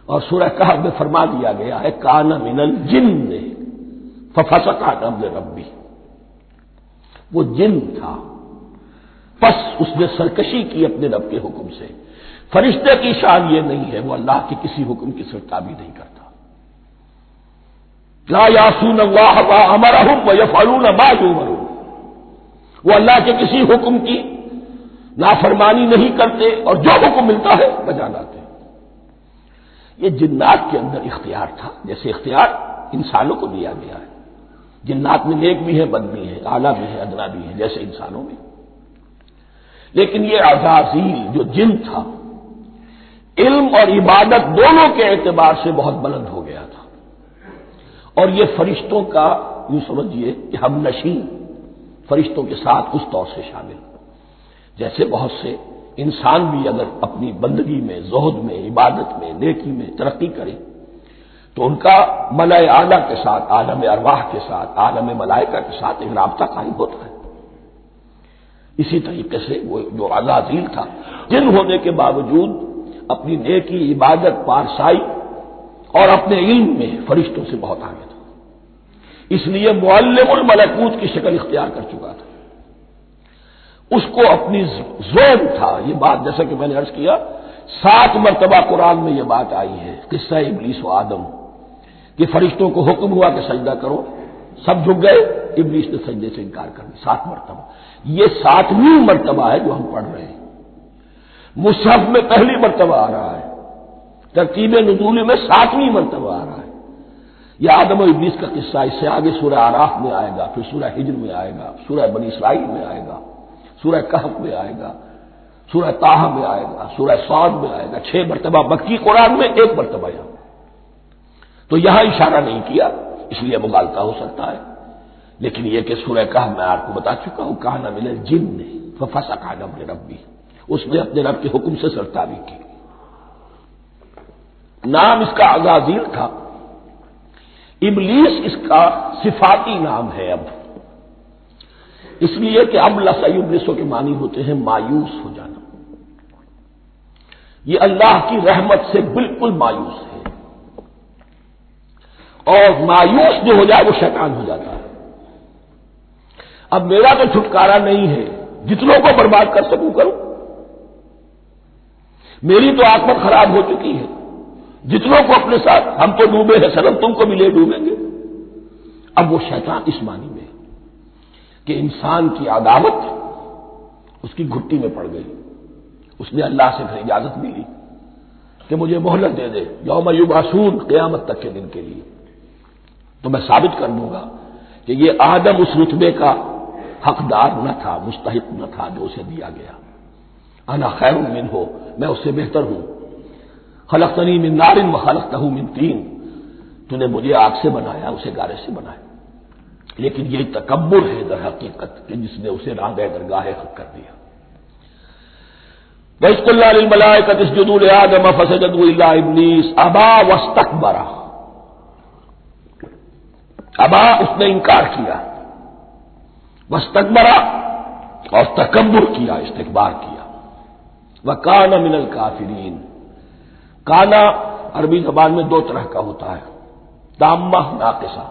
Speaker 1: اور سورہ کہف میں فرما دیا گیا ہے کان من الجن ففسق عن امر ربی، وہ جن تھا، پس اس نے سرکشی کی اپنے رب کے حکم سے. فرشتے کی شان یہ نہیں ہے، وہ اللہ کے کسی حکم کی سرتابی نہیں کرتا. لا یعصون اللہ ما امرہم ویفعلون ما یؤمرون، وہ اللہ کے کسی حکم کی نافرمانی نہیں کرتے اور جو حکم ملتا ہے بجا لاتے. یہ جنات کے اندر اختیار تھا، جیسے اختیار انسانوں کو دیا گیا ہے. جنات میں نیک بھی ہے، بد بھی ہے، اعلیٰ بھی ہے، ادنا بھی ہے، جیسے انسانوں میں. لیکن یہ عزازیل جو جن تھا، علم اور عبادت دونوں کے اعتبار سے بہت بلند ہو گیا تھا، اور یہ فرشتوں کا یوں سمجھیے کہ ہم نشین، فرشتوں کے ساتھ اس طور سے شامل. جیسے بہت سے انسان بھی اگر اپنی بندگی میں، زہد میں، عبادت میں، نیکی میں ترقی کرے تو ان کا ملائے اعلیٰ کے ساتھ، عالم ارواح کے ساتھ، عالم ملائکہ کے ساتھ ایک رابطہ قائم ہوتا ہے. اسی طریقے سے وہ جو عزازیل تھا، جن ہونے کے باوجود اپنی نیکی، عبادت، پارسائی اور اپنے علم میں فرشتوں سے بہت آگے تھا. اس لیے معلم الملکوت کی شکل اختیار کر چکا تھا. اس کو اپنی زوم تھا. یہ بات جیسا کہ میں نے عرض کیا 7 مرتبہ قرآن میں یہ بات آئی ہے، قصہ ابلیس و آدم، کہ فرشتوں کو حکم ہوا کہ سجدہ کرو، سب جھک گئے، ابلیس نے سجدے سے انکار کر دیا 7 مرتبہ. یہ 7ویں مرتبہ ہے جو ہم پڑھ رہے ہیں. مصحف میں پہلی مرتبہ آ رہا ہے، ترتیب نزول میں 7ویں مرتبہ آ رہا ہے. یہ آدم و ابلیس کا قصہ اس سے آگے سورہ اعراف میں آئے گا، پھر سورہ ہجر میں آئے گا، سورہ بنی اسرائیل میں آئے گا، سورہ کہف میں آئے گا، سورہ طٰہٰ میں آئے گا، سورہ صاد میں آئے گا. 6 مرتبہ مکی قرآن میں، 1 مرتبہ یہاں. تو یہاں اشارہ نہیں کیا، اس لیے مغالطہ ہو سکتا ہے. لیکن یہ کہ سورہ کہف میں آپ کو بتا چکا ہوں، کان من الجن ففسق عن امر ربہ، اس نے اپنے رب کے حکم سے سرتابی کی. نام اس کا عزازیل تھا. ابلیس اس کا صفاتی نام ہے اب، اس لیے کہ اب لسیبلسوں کے معنی ہوتے ہیں مایوس ہو جانا. یہ اللہ کی رحمت سے بالکل مایوس ہے، اور مایوس جو ہو جائے وہ شیطان ہو جاتا ہے. اب میرا تو چھٹکارا نہیں ہے، جتنوں کو برباد کر سکوں کروں. میری تو عاقبت خراب ہو چکی ہے، جتنوں کو اپنے ساتھ، ہم تو ڈوبے ہیں سنم، تم کو بھی لے ڈوبیں گے. اب وہ شیطان اس معنی میں کہ انسان کی عداوت اس کی گھٹی میں پڑ گئی. اس نے اللہ سے پھر اجازت بھی لی کہ مجھے مہلت دے دے، یوم یبعثون، قیامت تک کے دن کے لیے، تو میں ثابت کر دوں گا کہ یہ آدم اس رتبے کا حقدار نہ تھا، مستحق نہ تھا جو اسے دیا گیا. انا خیر منہ، میں اس سے بہتر ہوں. خلقتنی من نار وخلقتہ من طین، تو نے مجھے آگ سے بنایا، اسے گارے سے بنایا. لیکن یہ تکبر ہے در حقیقت کہ جس نے اسے راندہ درگاہ حق کر دیا. وَإِذْ قُلْنَا لِلْمَلَائِكَةِ اسْجُدُوا لِآدَمَ فَسَجَدُوا إِلَّا إِبْلِيسَ أَبَىٰ وَاسْتَكْبَرَ. ابا، اس نے انکار کیا، واستکبر، اور تکبر کیا، استکبار کیا. وَكَانَ مِنَ الْكَافِرِينَ. کانا عربی زبان میں 2 طرح کا ہوتا ہے، تامہ، ناقصہ.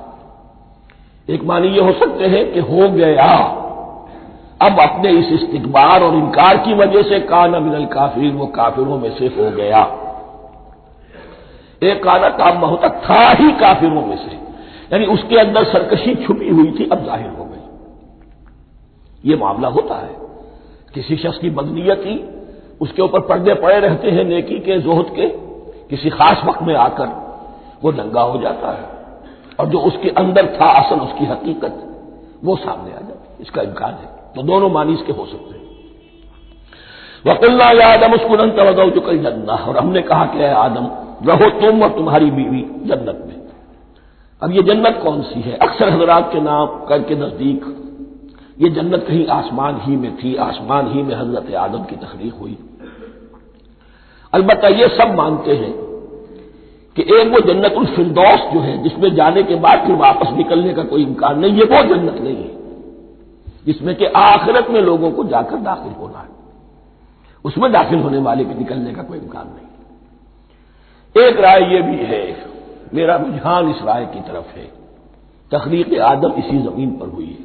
Speaker 1: ایک معنی یہ ہو سکتے ہیں کہ ہو گیا، اب اپنے اس استکبار اور انکار کی وجہ سے کانا من الکافرین، وہ کافروں میں سے ہو گیا. ایک کانا تامہ ہوتا تھا ہی کافروں میں سے، یعنی اس کے اندر سرکشی چھپی ہوئی تھی، اب ظاہر ہو گئی. یہ معاملہ ہوتا ہے، کسی شخص کی بدنیت ہی اس کے اوپر پردے پڑے رہتے ہیں نیکی کے، زہد کے، کسی خاص وقت میں آ کر وہ ننگا ہو جاتا ہے، اور جو اس کے اندر تھا اصل، اس کی حقیقت، وہ سامنے آ جاتی ہے. اس کا امکان ہے. تو دونوں معنی اس کے ہو سکتے ہیں. وَقُلْنَا يَا آدَمُ اسْكُنْ أَنْتَ وَزَوْجُكَ الْجَنَّةَ، اور ہم نے کہا کہ اے آدم رہو تم اور تمہاری بیوی جنت میں. اب یہ جنت کون سی ہے؟ اکثر حضرات کے نام کے نزدیک یہ جنت کہیں آسمان ہی میں تھی، آسمان ہی میں حضرت آدم کی تخلیق ہوئی. البتہ یہ سب مانتے ہیں کہ ایک وہ جنت الفردوس جو ہے جس میں جانے کے بعد پھر واپس نکلنے کا کوئی امکان نہیں، یہ وہ جنت نہیں ہے جس میں کہ آخرت میں لوگوں کو جا کر داخل ہونا ہے. اس میں داخل ہونے والے کے نکلنے کا کوئی امکان نہیں. ایک رائے یہ بھی ہے، میرا رجحان اس رائے کی طرف ہے، تخلیق آدم اسی زمین پر ہوئی ہے.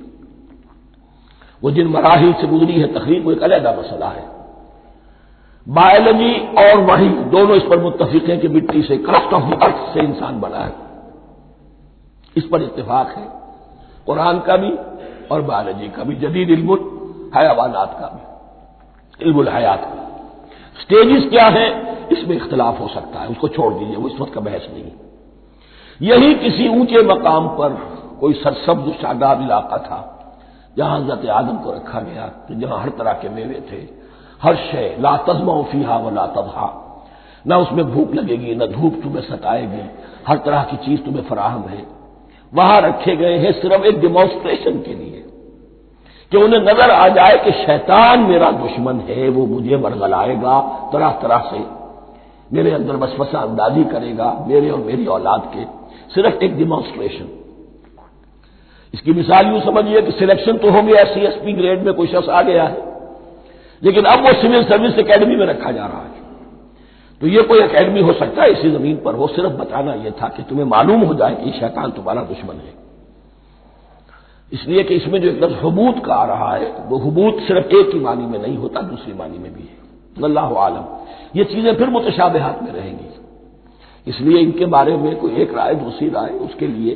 Speaker 1: وہ جن مراحل سے گزری ہے تخلیق وہ ایک علیحدہ مسئلہ ہے۔ بایولوجی اور وحی دونوں اس پر متفق ہیں کہ مٹی سے، کرسٹ آف دی ارتھ سے انسان بنا ہے، اس پر اتفاق ہے قرآن کا بھی اور بایولوجی کا بھی، جدید علم حیوانات کا بھی، علم الحیات کا۔ سٹیجز کیا ہیں اس میں اختلاف ہو سکتا ہے، اس کو چھوڑ دیجیے، وہ اس وقت کا بحث نہیں۔ یہی کسی اونچے مقام پر کوئی سرسبز و شاداب علاقہ تھا جہاں حضرت آدم کو رکھا گیا، جہاں ہر طرح کے میوے تھے، ہر شے، لا تظمأ فیہا ولا تضحیٰ، نہ اس میں بھوک لگے گی نہ دھوپ تمہیں ستائے گی، ہر طرح کی چیز تمہیں فراہم ہے۔ وہاں رکھے گئے ہیں صرف ایک ڈیمانسٹریشن کے لیے کہ انہیں نظر آ جائے کہ شیطان میرا دشمن ہے، وہ مجھے ورغلائے گا طرح طرح سے، میرے اندر وسوسہ اندازی کرے گا میرے اور میری اولاد کے، صرف ایک ڈیمانسٹریشن۔ اس کی مثال یوں سمجھیے کہ سلیکشن تو ہو گیا، سی ایس پی گریڈ میں کوئی شخص آ گیا ہے، لیکن اب وہ سول سروس اکیڈمی میں رکھا جا رہا ہے۔ تو یہ کوئی اکیڈمی ہو سکتا ہے اسی زمین پر، وہ صرف بتانا یہ تھا کہ تمہیں معلوم ہو جائے کہ یہ شیطان تمہارا دشمن ہے۔ اس لیے کہ اس میں جو ایک لفظ حبوط کا آ رہا ہے، وہ حبوط صرف ایک ہی معنی میں نہیں ہوتا، دوسری معنی میں بھی ہے۔ اللہ عالم، یہ چیزیں پھر متشابہات میں رہیں گی، اس لیے ان کے بارے میں کوئی ایک رائے دوسری رائے، اس کے لیے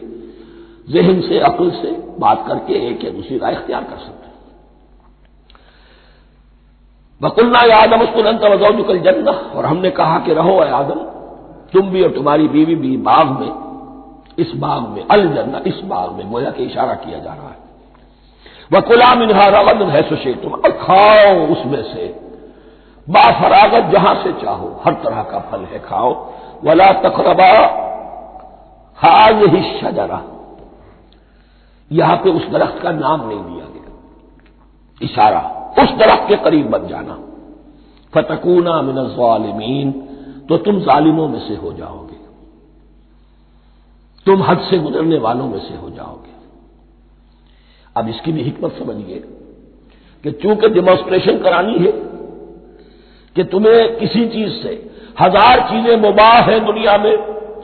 Speaker 1: ذہن سے عقل سے بات کر کے ایک یا دوسری رائے اختیار کر سکتے ہیں۔ وَقُلْنَا يَا آدَمُ اسْكُنْ أَنْتَ وَزَوْجُكَ الْجَنَّةَ، اور ہم نے کہا کہ رہو اے آدم تم بھی اور تمہاری بیوی بھی باغ میں، اس باغ میں، الجنہ اس باغ میں، گویا کہ اشارہ کیا جا رہا ہے۔ وَكُلَا مِنْهَا رَغَدًا حَيْثُ شِئْتُمْ، اور کھاؤ اس میں سے با فراغت جہاں سے چاہو، ہر طرح کا پھل ہے کھاؤ۔ وَلَا تَقْرَبَا هَٰذِهِ الشَّجَرَةَ، یہاں پہ اس درخت کا نام نہیں دیا گیا، اشارہ اس درخت کے قریب مت جانا۔ فَتَكُونَا مِنَ الظَّالِمِينَ، تو تم ظالموں میں سے ہو جاؤ گے، تم حد سے گزرنے والوں میں سے ہو جاؤ گے۔ اب اس کی بھی حکمت سمجھیے کہ چونکہ ڈیمانسٹریشن کرانی ہے کہ تمہیں کسی چیز سے، ہزار چیزیں مباح ہیں دنیا میں،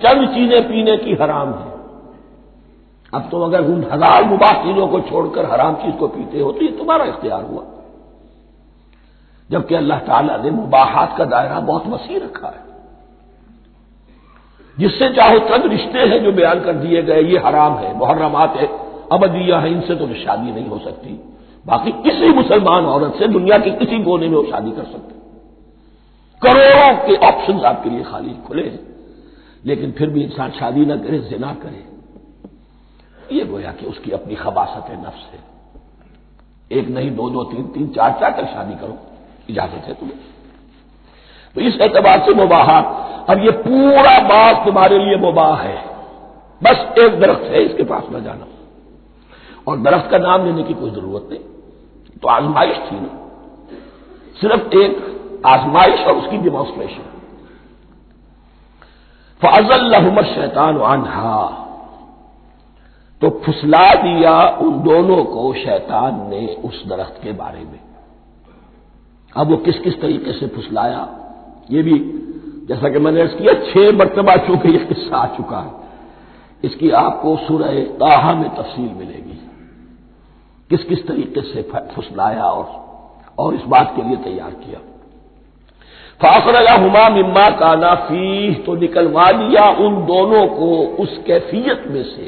Speaker 1: چند چیزیں پینے کی حرام ہیں، اب تم اگر ان ہزار مباح چیزوں کو چھوڑ کر حرام چیز کو پیتے ہو تو یہ تمہارا اختیار ہوا، جبکہ اللہ تعالیٰ نے مباحات کا دائرہ بہت وسیع رکھا ہے۔ جس سے چاہو چند رشتے ہیں جو بیان کر دیے گئے، یہ حرام ہے، محرمات ہے، ابدیہ ہے، ان سے تو شادی نہیں ہو سکتی، باقی کسی مسلمان عورت سے دنیا کے کسی کونے میں وہ شادی کر سکتے، کروڑوں کے آپشنز آپ کے لیے خالی کھلے ہیں، لیکن پھر بھی انسان شادی نہ کرے، زنا کرے، یہ گویا کہ اس کی اپنی خباثت نفس ہے۔ ایک نہیں، دو دو، تین تین، چار چار تک شادی کرو، اجازت ہے تمہیں۔ تو اس اعتبار سے مباحات، اب یہ پورا باغ تمہارے لیے مباح ہے، بس ایک درخت ہے اس کے پاس نہ جانا، اور درخت کا نام لینے کی کوئی ضرورت نہیں، تو آزمائش تھی نا، صرف ایک آزمائش اور اس کی ڈیمانسٹریشن۔ فَأَزَلَّهُمَا الشَّيْطَانُ عَنْهَا، تو پھسلا دیا ان دونوں کو شیطان نے اس درخت کے بارے میں۔ اب وہ کس کس طریقے سے پھسلایا، یہ بھی جیسا کہ میں نے عرض کیا 6 مرتبہ چونکہ یہ قصہ آ چکا ہے، اس کی آپ کو سورہ طٰہٰ میں تفصیل ملے گی، کس کس طریقے سے پھسلایا اور اس بات کے لیے تیار کیا۔ فَأَخْرَجَهُمَا مِمَّا كَانَا فِيهِ، تو نکلوا دیا ان دونوں کو اس کیفیت میں سے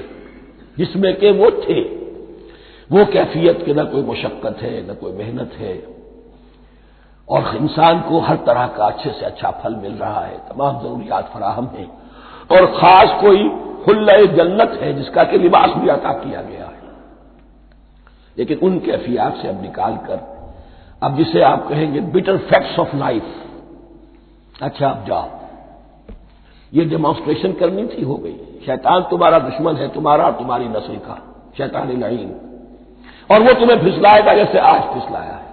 Speaker 1: جس میں کہ وہ تھے، وہ کیفیت کہ نہ کوئی مشقت ہے نہ کوئی محنت ہے، اور انسان کو ہر طرح کا اچھے سے اچھا پھل مل رہا ہے، تمام ضروریات فراہم ہیں، اور خاص کوئی حلہ جنت ہے جس کا کہ لباس بھی عطا کیا گیا ہے، لیکن ان کیفیات سے اب نکال کر، اب جسے آپ کہیں گے بٹر فیکٹس آف لائف، اچھا اب جاؤ، یہ ڈیمانسٹریشن کرنی تھی، ہو گئی، شیطان تمہارا دشمن ہے، تمہارا اور تمہاری نسل کا، شیطان لعین، اور وہ تمہیں پھسلائے گا جیسے آج پھسلایا ہے۔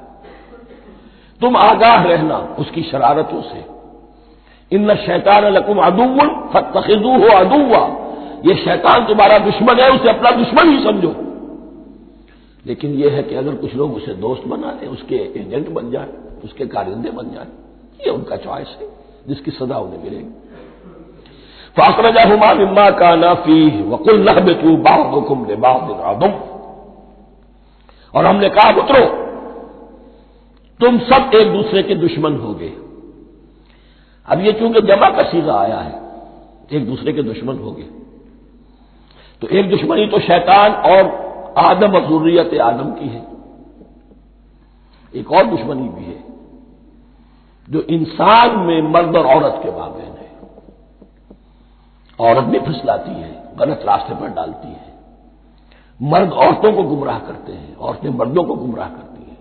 Speaker 1: تم آگاہ رہنا اس کی شرارتوں سے، ان الشیطان لکم عدو فاتخذوہ عدوا، یہ شیطان تمہارا دشمن ہے، اسے اپنا دشمن ہی سمجھو، لیکن یہ ہے کہ اگر کچھ لوگ اسے دوست بنا لیں، اس کے ایجنٹ بن جائیں، اس کے کارندے بن جائیں، یہ ان کا چوائس ہے جس کی سزا انہیں ملے گی۔ فَأَخْرَجَهُمَا مِمَّا كَانَا فِيهِ وَقُلْنَا اهْبِطُوا بَعْضُكُمْ لِبَعْضٍ عَدُوٌّ، اور ہم نے کہا اترو، تم سب ایک دوسرے کے دشمن ہوگے۔ اب یہ چونکہ جمع کا صیغہ آیا ہے، ایک دوسرے کے دشمن ہوگے، تو ایک دشمنی تو شیطان اور آدم اور ذریت آدم کی ہے، ایک اور دشمنی بھی ہے جو انسان میں مرد اور عورت کے مابین ہے۔ عورت بھی پھسلاتی ہے، غلط راستے پر ڈالتی ہے، مرد عورتوں کو گمراہ کرتے ہیں، عورتیں مردوں کو گمراہ کرتی ہیں۔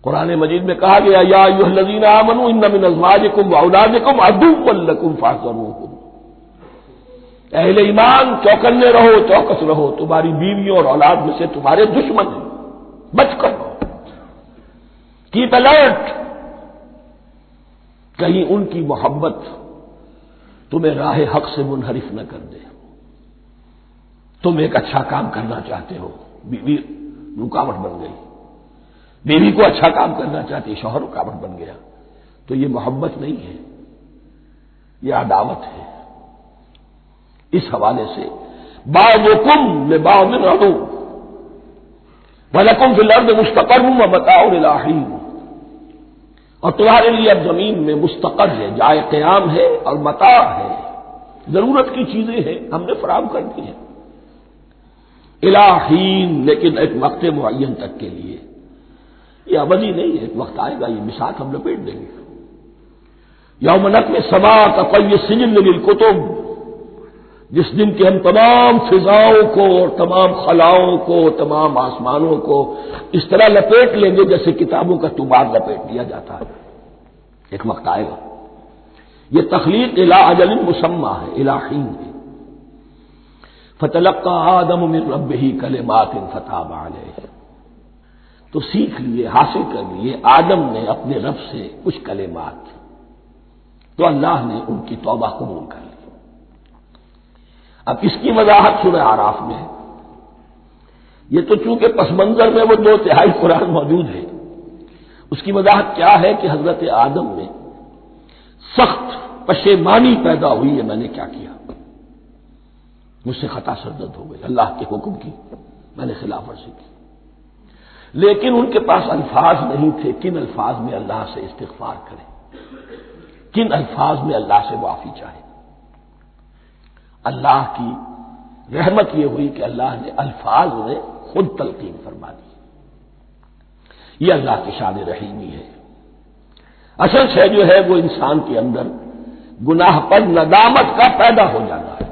Speaker 1: قرآن مجید میں کہا گیا یا ایھا الذین آمنوا ان من ازواجکم واولادکم عدوا لکم فاحذروہم، اہل ایمان چوکنے رہو، چوکس رہو، تمہاری بیویوں اور اولاد میں سے تمہارے دشمن ہیں، بچ کر رہو، کیپ الرٹ، کہیں ان کی محبت تمہیں راہ حق سے منحرف نہ کر دے۔ تم ایک اچھا کام کرنا چاہتے ہو، بیوی رکاوٹ بن گئی، بیوی کو اچھا کام کرنا چاہتی، شوہر رکاوٹ بن گیا، تو یہ محبت نہیں ہے، یہ عداوت ہے۔ اس حوالے سے بعضکم لبعض عدو ولکم فی الارض مستقر ومتاع الی حین، اور تمہارے لیے اب زمین میں مستقر ہے، جائے قیام ہے اور متاع ہے، ضرورت کی چیزیں ہیں ہم نے فراہم کر دی ہیں، الی حین، لیکن ایک وقت معین تک کے لیے، یہ ابدی نہیں ہے، ایک وقت آئے گا یہ بساط ہم لپیٹ دیں گے۔ یوم نطوی السماء کطی السجل للکتب، جس دن کہ ہم تمام فضاؤں کو اور تمام خلاؤں کو، تمام آسمانوں کو اس طرح لپیٹ لیں گے جیسے کتابوں کا طوبار لپیٹ دیا جاتا ہے، ایک وقت آئے گا۔ یہ تخلیق الی اجل مسمى ہے، الی حین ہے۔ فتلقى آدم من ربه کلمات فتاب علیہ، تو سیکھ لیے، حاصل کر لیے آدم نے اپنے رب سے کچھ کلمات، تو اللہ نے ان کی توبہ قبول کر لی۔ اب اس کی وضاحت سورہ اعراف میں ہے، یہ تو چونکہ پس منظر میں وہ 2/3 قرآن موجود ہے، اس کی وضاحت کیا ہے کہ حضرت آدم میں سخت پشیمانی پیدا ہوئی ہے، میں نے کیا کیا، مجھ سے خطا سرزد ہو گئی، اللہ کے حکم کی میں نے خلاف ورزی کی، لیکن ان کے پاس الفاظ نہیں تھے کن الفاظ میں اللہ سے استغفار کریں، کن الفاظ میں اللہ سے معافی چاہیں۔ اللہ کی رحمت یہ ہوئی کہ اللہ نے الفاظ نے خود تلقین فرما دی، یہ اللہ کی شان رحیمی ہے۔ اصل شے جو ہے وہ انسان کے اندر گناہ پر ندامت کا پیدا ہو جانا ہے،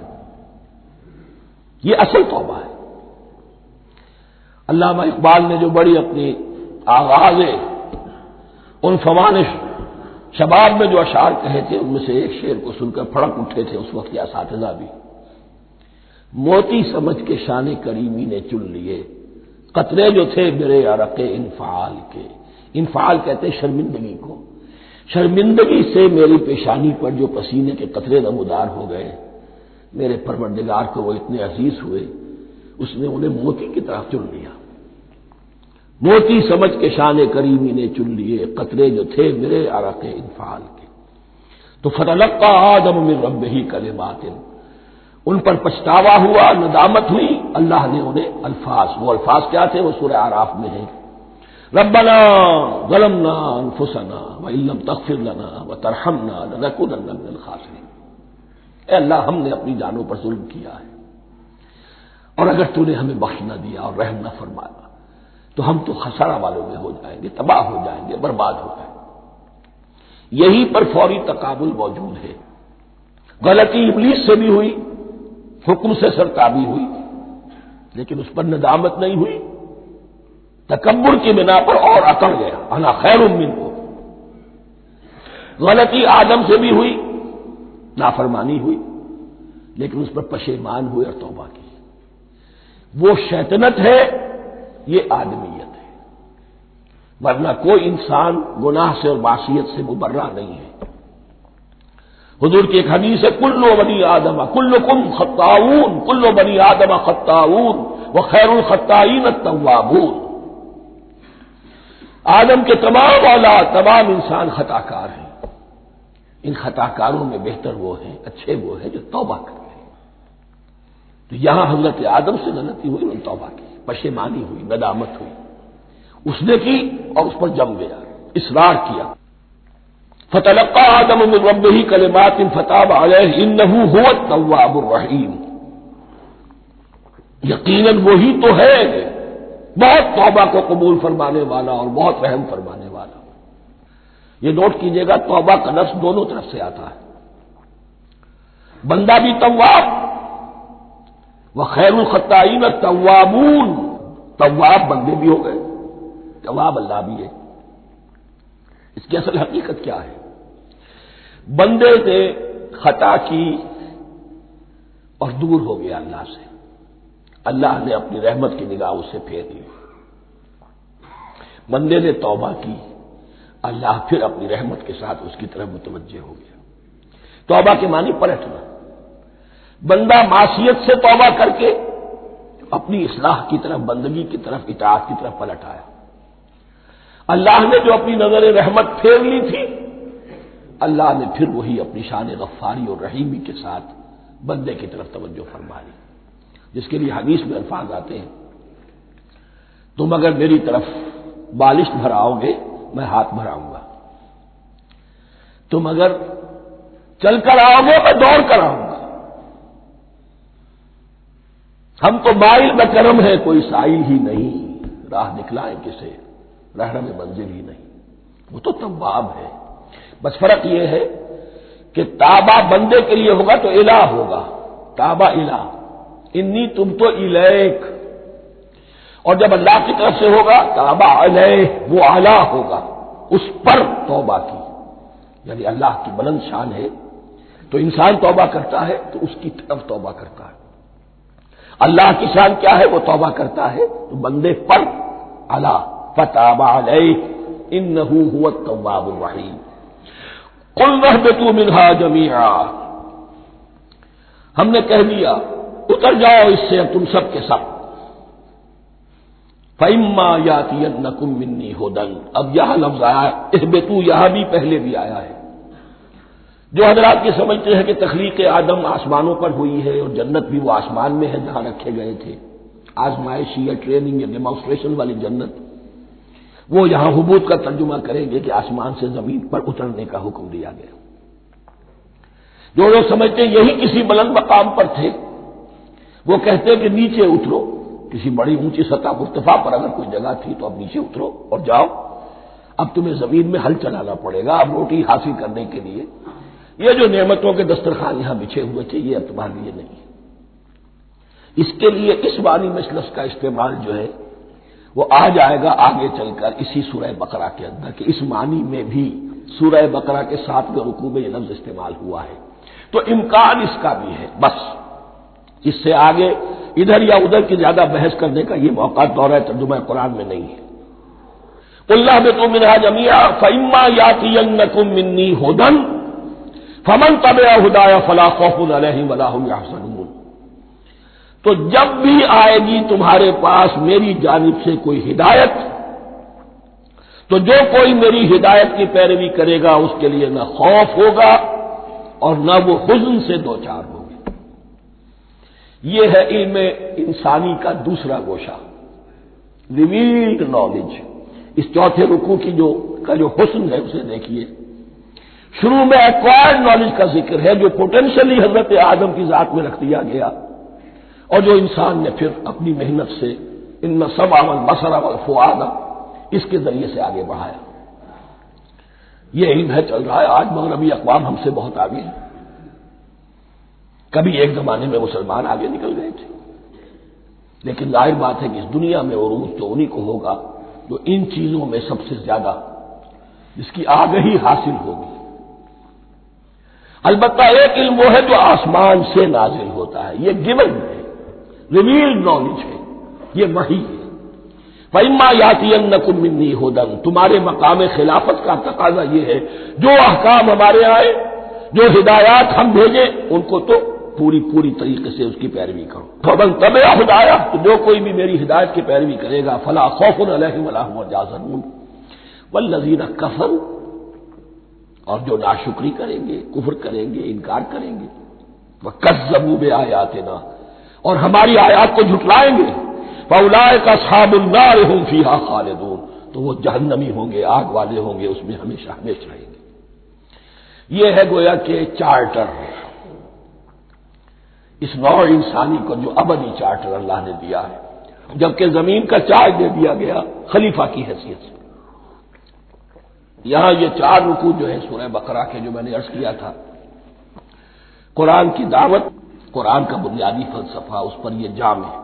Speaker 1: یہ اصل توبہ ہے۔ علامہ اقبال نے جو بڑی اپنی آغاز ان فوان شباب میں جو اشعار کہے تھے، ان میں سے ایک شعر کو سن کر پھڑک اٹھے تھے اس وقت کے اساتذہ بھی، موتی سمجھ کے شان کریمی نے چن لیے قطرے جو تھے میرے عرق انفعال کے، انفعال کہتے ہیں شرمندگی کو، شرمندگی سے میری پیشانی پر جو پسینے کے قطرے نمودار ہو گئے، میرے پروردگار کو وہ اتنے عزیز ہوئے، اس نے انہیں موتی کی طرف چن لیا، موتی سمجھ کے شان کریمی نے چن لیے قطرے جو تھے میرے عرق انفعال کے، تو فتلقى آدم من ربه کلمات، ان پر پچھتاوا ہوا، ندامت ہوئی، اللہ نے انہیں الفاظ، وہ الفاظ کیا تھے وہ سورہ اعراف میں ہیں، ربنا ظلمنا انفسنا وان لم تغفر لنا وترحمنا لنكونن من الخاسرین، اے اللہ ہم نے اپنی جانوں پر ظلم کیا ہے، اور اگر تو نے ہمیں بخش نہ دیا اور رحم نہ فرمایا تو ہم تو خسارہ والوں میں ہو جائیں گے، تباہ ہو جائیں گے، برباد ہو جائیں گے۔ یہی پر فوری تقابل موجود ہے، غلطی ابلیس سے بھی ہوئی، حکم سے سرتابی ہوئی، لیکن اس پر ندامت نہیں ہوئی، تکبر کی بنا پر اور اکڑ گیا، انا خیر منہ، غلطی آدم سے بھی ہوئی، نافرمانی ہوئی، لیکن اس پر پشیمان ہوئے اور توبہ کی۔ وہ شیطنت ہے، یہ آدمیت ہے، ورنہ کوئی انسان گناہ سے اور معصیت سے مبرہ نہیں ہے۔ حضور کی ایک حدیث ہے کل بنی آدم کلکم خطاؤون، کل بنی آدم خطاؤون وخیر الخطائین التوابون، آدم کے تمام اولاد، تمام انسان خطا کار ہیں، ان خطا کاروں میں بہتر وہ ہیں، اچھے وہ ہیں جو توبہ کرتے ہیں۔ تو یہاں حضرت آدم سے غلطی ہوئی، انہوں نے توبہ کی، پشیمانی ہوئی، ندامت ہوئی۔ اس نے کی اور اس پر جم گیا، اصرار کیا۔ فتلقى آدم من ربه كلمات فتاب عليه انه هو التواب الرحیم، یقیناً وہی تو ہے بہت توبہ کو قبول فرمانے والا اور بہت رحم فرمانے والا۔ یہ نوٹ کیجئے گا، توبہ کا لفظ دونوں طرف سے آتا ہے، بندہ بھی تواب، وخیر الخطائین التوابون، تواب بندے بھی ہو گئے، تواب اللہ بھی ہے۔ اس کی اصل حقیقت کیا ہے؟ بندے نے خطا کی اور دور ہو گیا اللہ سے، اللہ نے اپنی رحمت کی نگاہ اس سے پھیر لی۔ بندے نے توبہ کی، اللہ پھر اپنی رحمت کے ساتھ اس کی طرف متوجہ ہو گیا۔ توبہ کے معنی پلٹنا، بندہ معصیت سے توبہ کر کے اپنی اصلاح کی طرف، بندگی کی طرف، اطاعت کی طرف پلٹ آیا۔ اللہ نے جو اپنی نظر رحمت پھیر لی تھی، اللہ نے پھر وہی اپنی شان غفاری اور رحیمی کے ساتھ بندے کی طرف توجہ فرما لی، جس کے لیے حدیث میں الفاظ آتے ہیں، تم اگر میری طرف بالشت بھراؤ گے میں ہاتھ بھراؤں گا، تم اگر چل کر آؤ گے میں دوڑ کر آؤں گا، ہم تو مائل میں کرم ہے کوئی سائل ہی نہیں، راہ دکھلائیں کسے رہنم منزل ہی نہیں، وہ تو تواب ہے۔ بس فرق یہ ہے کہ تابہ بندے کے لیے ہوگا تو الہ ہوگا، تابہ الہ، انی تم تو الیک، اور جب اللہ کی طرف سے ہوگا تابہ علیہ، وہ اعلی ہوگا، اس پر توبہ کی، یعنی اللہ کی بلند شان ہے تو انسان توبہ کرتا ہے تو اس کی طرف توبہ کرتا ہے، اللہ کی شان کیا ہے، وہ توبہ کرتا ہے تو بندے پر اعلی، فتاب علیہ انہ هو التواب الرحیم۔ قل اہبطوا منہا جمیعا، ہم نے کہہ دیا اتر جاؤ اس سے تم سب کے سب، فإما یاتینکم منی ھدی، اب یہاں لفظ آیا اہبطوا، یہاں بھی پہلے بھی آیا ہے۔ جو حضرات یہ سمجھتے ہیں کہ تخلیق آدم آسمانوں پر ہوئی ہے اور جنت بھی وہ آسمان میں ہے جہاں رکھے گئے تھے، آزمائشی یا ٹریننگ یا ڈیمانسٹریشن والی جنت، وہ یہاں حبوط کا ترجمہ کریں گے کہ آسمان سے زمین پر اترنے کا حکم دیا گیا۔ جو لوگ سمجھتے ہیں یہی کسی بلند مقام پر تھے، وہ کہتے ہیں کہ نیچے اترو، کسی بڑی اونچی سطح مرتفع پر اگر کوئی جگہ تھی تو اب نیچے اترو اور جاؤ، اب تمہیں زمین میں ہل چلانا پڑے گا، اب روٹی حاصل کرنے کے لیے یہ جو نعمتوں کے دسترخوان یہاں بچھے ہوئے تھے یہ اب تمہارے لیے نہیں ہے۔ اس کے لیے اس معنی میں اس لفظ کا استعمال جو ہے وہ آ جائے گا آگے چل کر اسی سورہ بقرہ کے اندر، کہ اس معنی میں بھی سورہ بقرہ کے 7ویں رکوع میں یہ لفظ استعمال ہوا ہے، تو امکان اس کا بھی ہے۔ بس اس سے آگے ادھر یا ادھر کی زیادہ بحث کرنے کا یہ موقع دورہ ترجمہ قرآن میں نہیں ہے۔ قل اہبطوا منہا جمیعا فإما یاتینکم منی ھدی فمن تبع ھدایا فلا خوف علیہم ولا ھم یحزنون، تو جب بھی آئے گی تمہارے پاس میری جانب سے کوئی ہدایت، تو جو کوئی میری ہدایت کی پیروی کرے گا اس کے لیے نہ خوف ہوگا اور نہ وہ حزن سے دوچار ہوگی۔ یہ ہے علم انسانی کا دوسرا گوشہ، ریویلڈ نالج۔ اس چوتھے رکوع کی جو حسن ہے اسے دیکھیے، شروع میں ایکوائرڈ نالج کا ذکر ہے جو پوٹینشلی حضرت آدم کی ذات میں رکھ دیا گیا، اور جو انسان نے پھر اپنی محنت سے ان السمع والبصر والفؤاد اس کے ذریعے سے آگے بڑھایا۔ یہ علم ہے چل رہا ہے، آج مغربی اقوام ہم سے بہت آگے ہیں، کبھی ایک زمانے میں مسلمان آگے نکل گئے تھے، لیکن ظاہر بات ہے کہ اس دنیا میں عروج تو انہی کو ہوگا جو ان چیزوں میں سب سے زیادہ جس کی آگہی حاصل ہوگی۔ البتہ ایک علم وہ ہے جو آسمان سے نازل ہوتا ہے، یہ گیون ہے، ریویلڈ نالج ہے، یہ وحی ہے۔ فإما یاتینکم منی ھدی، تمہارے مقام خلافت کا تقاضا یہ ہے جو احکام ہمارے آئے، جو ہدایات ہم بھیجیں ان کو تو پوری طریقے سے اس کی پیروی کرو۔ فمن تبع ھدایا، تو جو کوئی بھی میری ہدایت کی پیروی کرے گا فلا خوف علیہم ولا ھم یحزنون والذین کفروا، اور جو ناشکری کریں گے، کفر کریں گے، انکار کریں گے، وکذبوا بآیاتنا، اور ہماری آیات کو جھٹلائیں گے، فاولئک اصحاب النار هم فیہا خالدون، تو وہ جہنمی ہوں گے، آگ والے ہوں گے، اس میں ہمیشہ ہمیشہ رہیں گے۔ یہ ہے گویا کہ چارٹر، اس نوع انسانی کو جو ابدی چارٹر اللہ نے دیا ہے، جبکہ زمین کا چارج دے دیا گیا خلیفہ کی حیثیت سے۔ یہاں یہ 4 رکوع جو ہے سورہ بقرہ کے، جو میں نے عرض کیا تھا، قرآن کی دعوت، قرآن کا بنیادی فلسفہ، اس پر یہ جام ہے،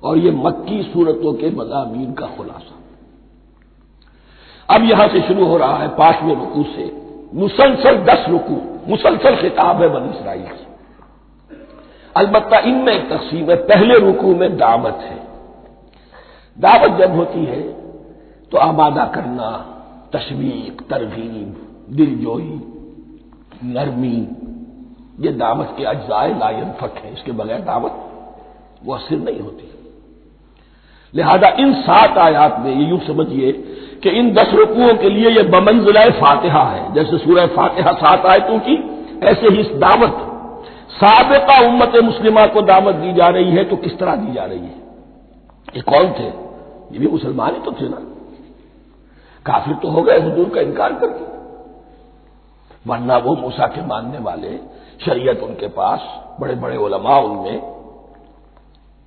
Speaker 1: اور یہ مکی صورتوں کے مضامین کا خلاصہ۔ اب یہاں سے شروع ہو رہا ہے 5ویں رکوع سے مسلسل 10 رکوع، مسلسل خطاب ہے بنی اسرائیل سے۔ البتہ ان میں ایک تقسیم ہے، پہلے رکوع میں دعوت ہے۔ دعوت جب ہوتی ہے تو آمادہ کرنا، تشویق، ترغیب، دل جوئی، نرمی، یہ دعوت کے اجزاء لا ينفک ہیں، اس کے بغیر دعوت مؤثر نہیں ہوتی۔ لہذا ان 7 آیات میں یہ یوں سمجھیے کہ ان 10 رکوعوں کے لیے یہ بمنزلہ فاتحہ ہے، جیسے سورہ فاتحہ 7 آیتوں کی، ایسے ہی اس دعوت سابقہ امت مسلمہ کو دعوت دی جا رہی ہے۔ تو کس طرح دی جا رہی ہے؟ یہ کون تھے؟ یہ بھی مسلمان ہی تو تھے نا، کافر تو ہو گئے حضور کا انکار کر کے، ورنہ وہ موسیٰ کے ماننے والے، شریعت ان کے پاس، بڑے بڑے علماء ان میں،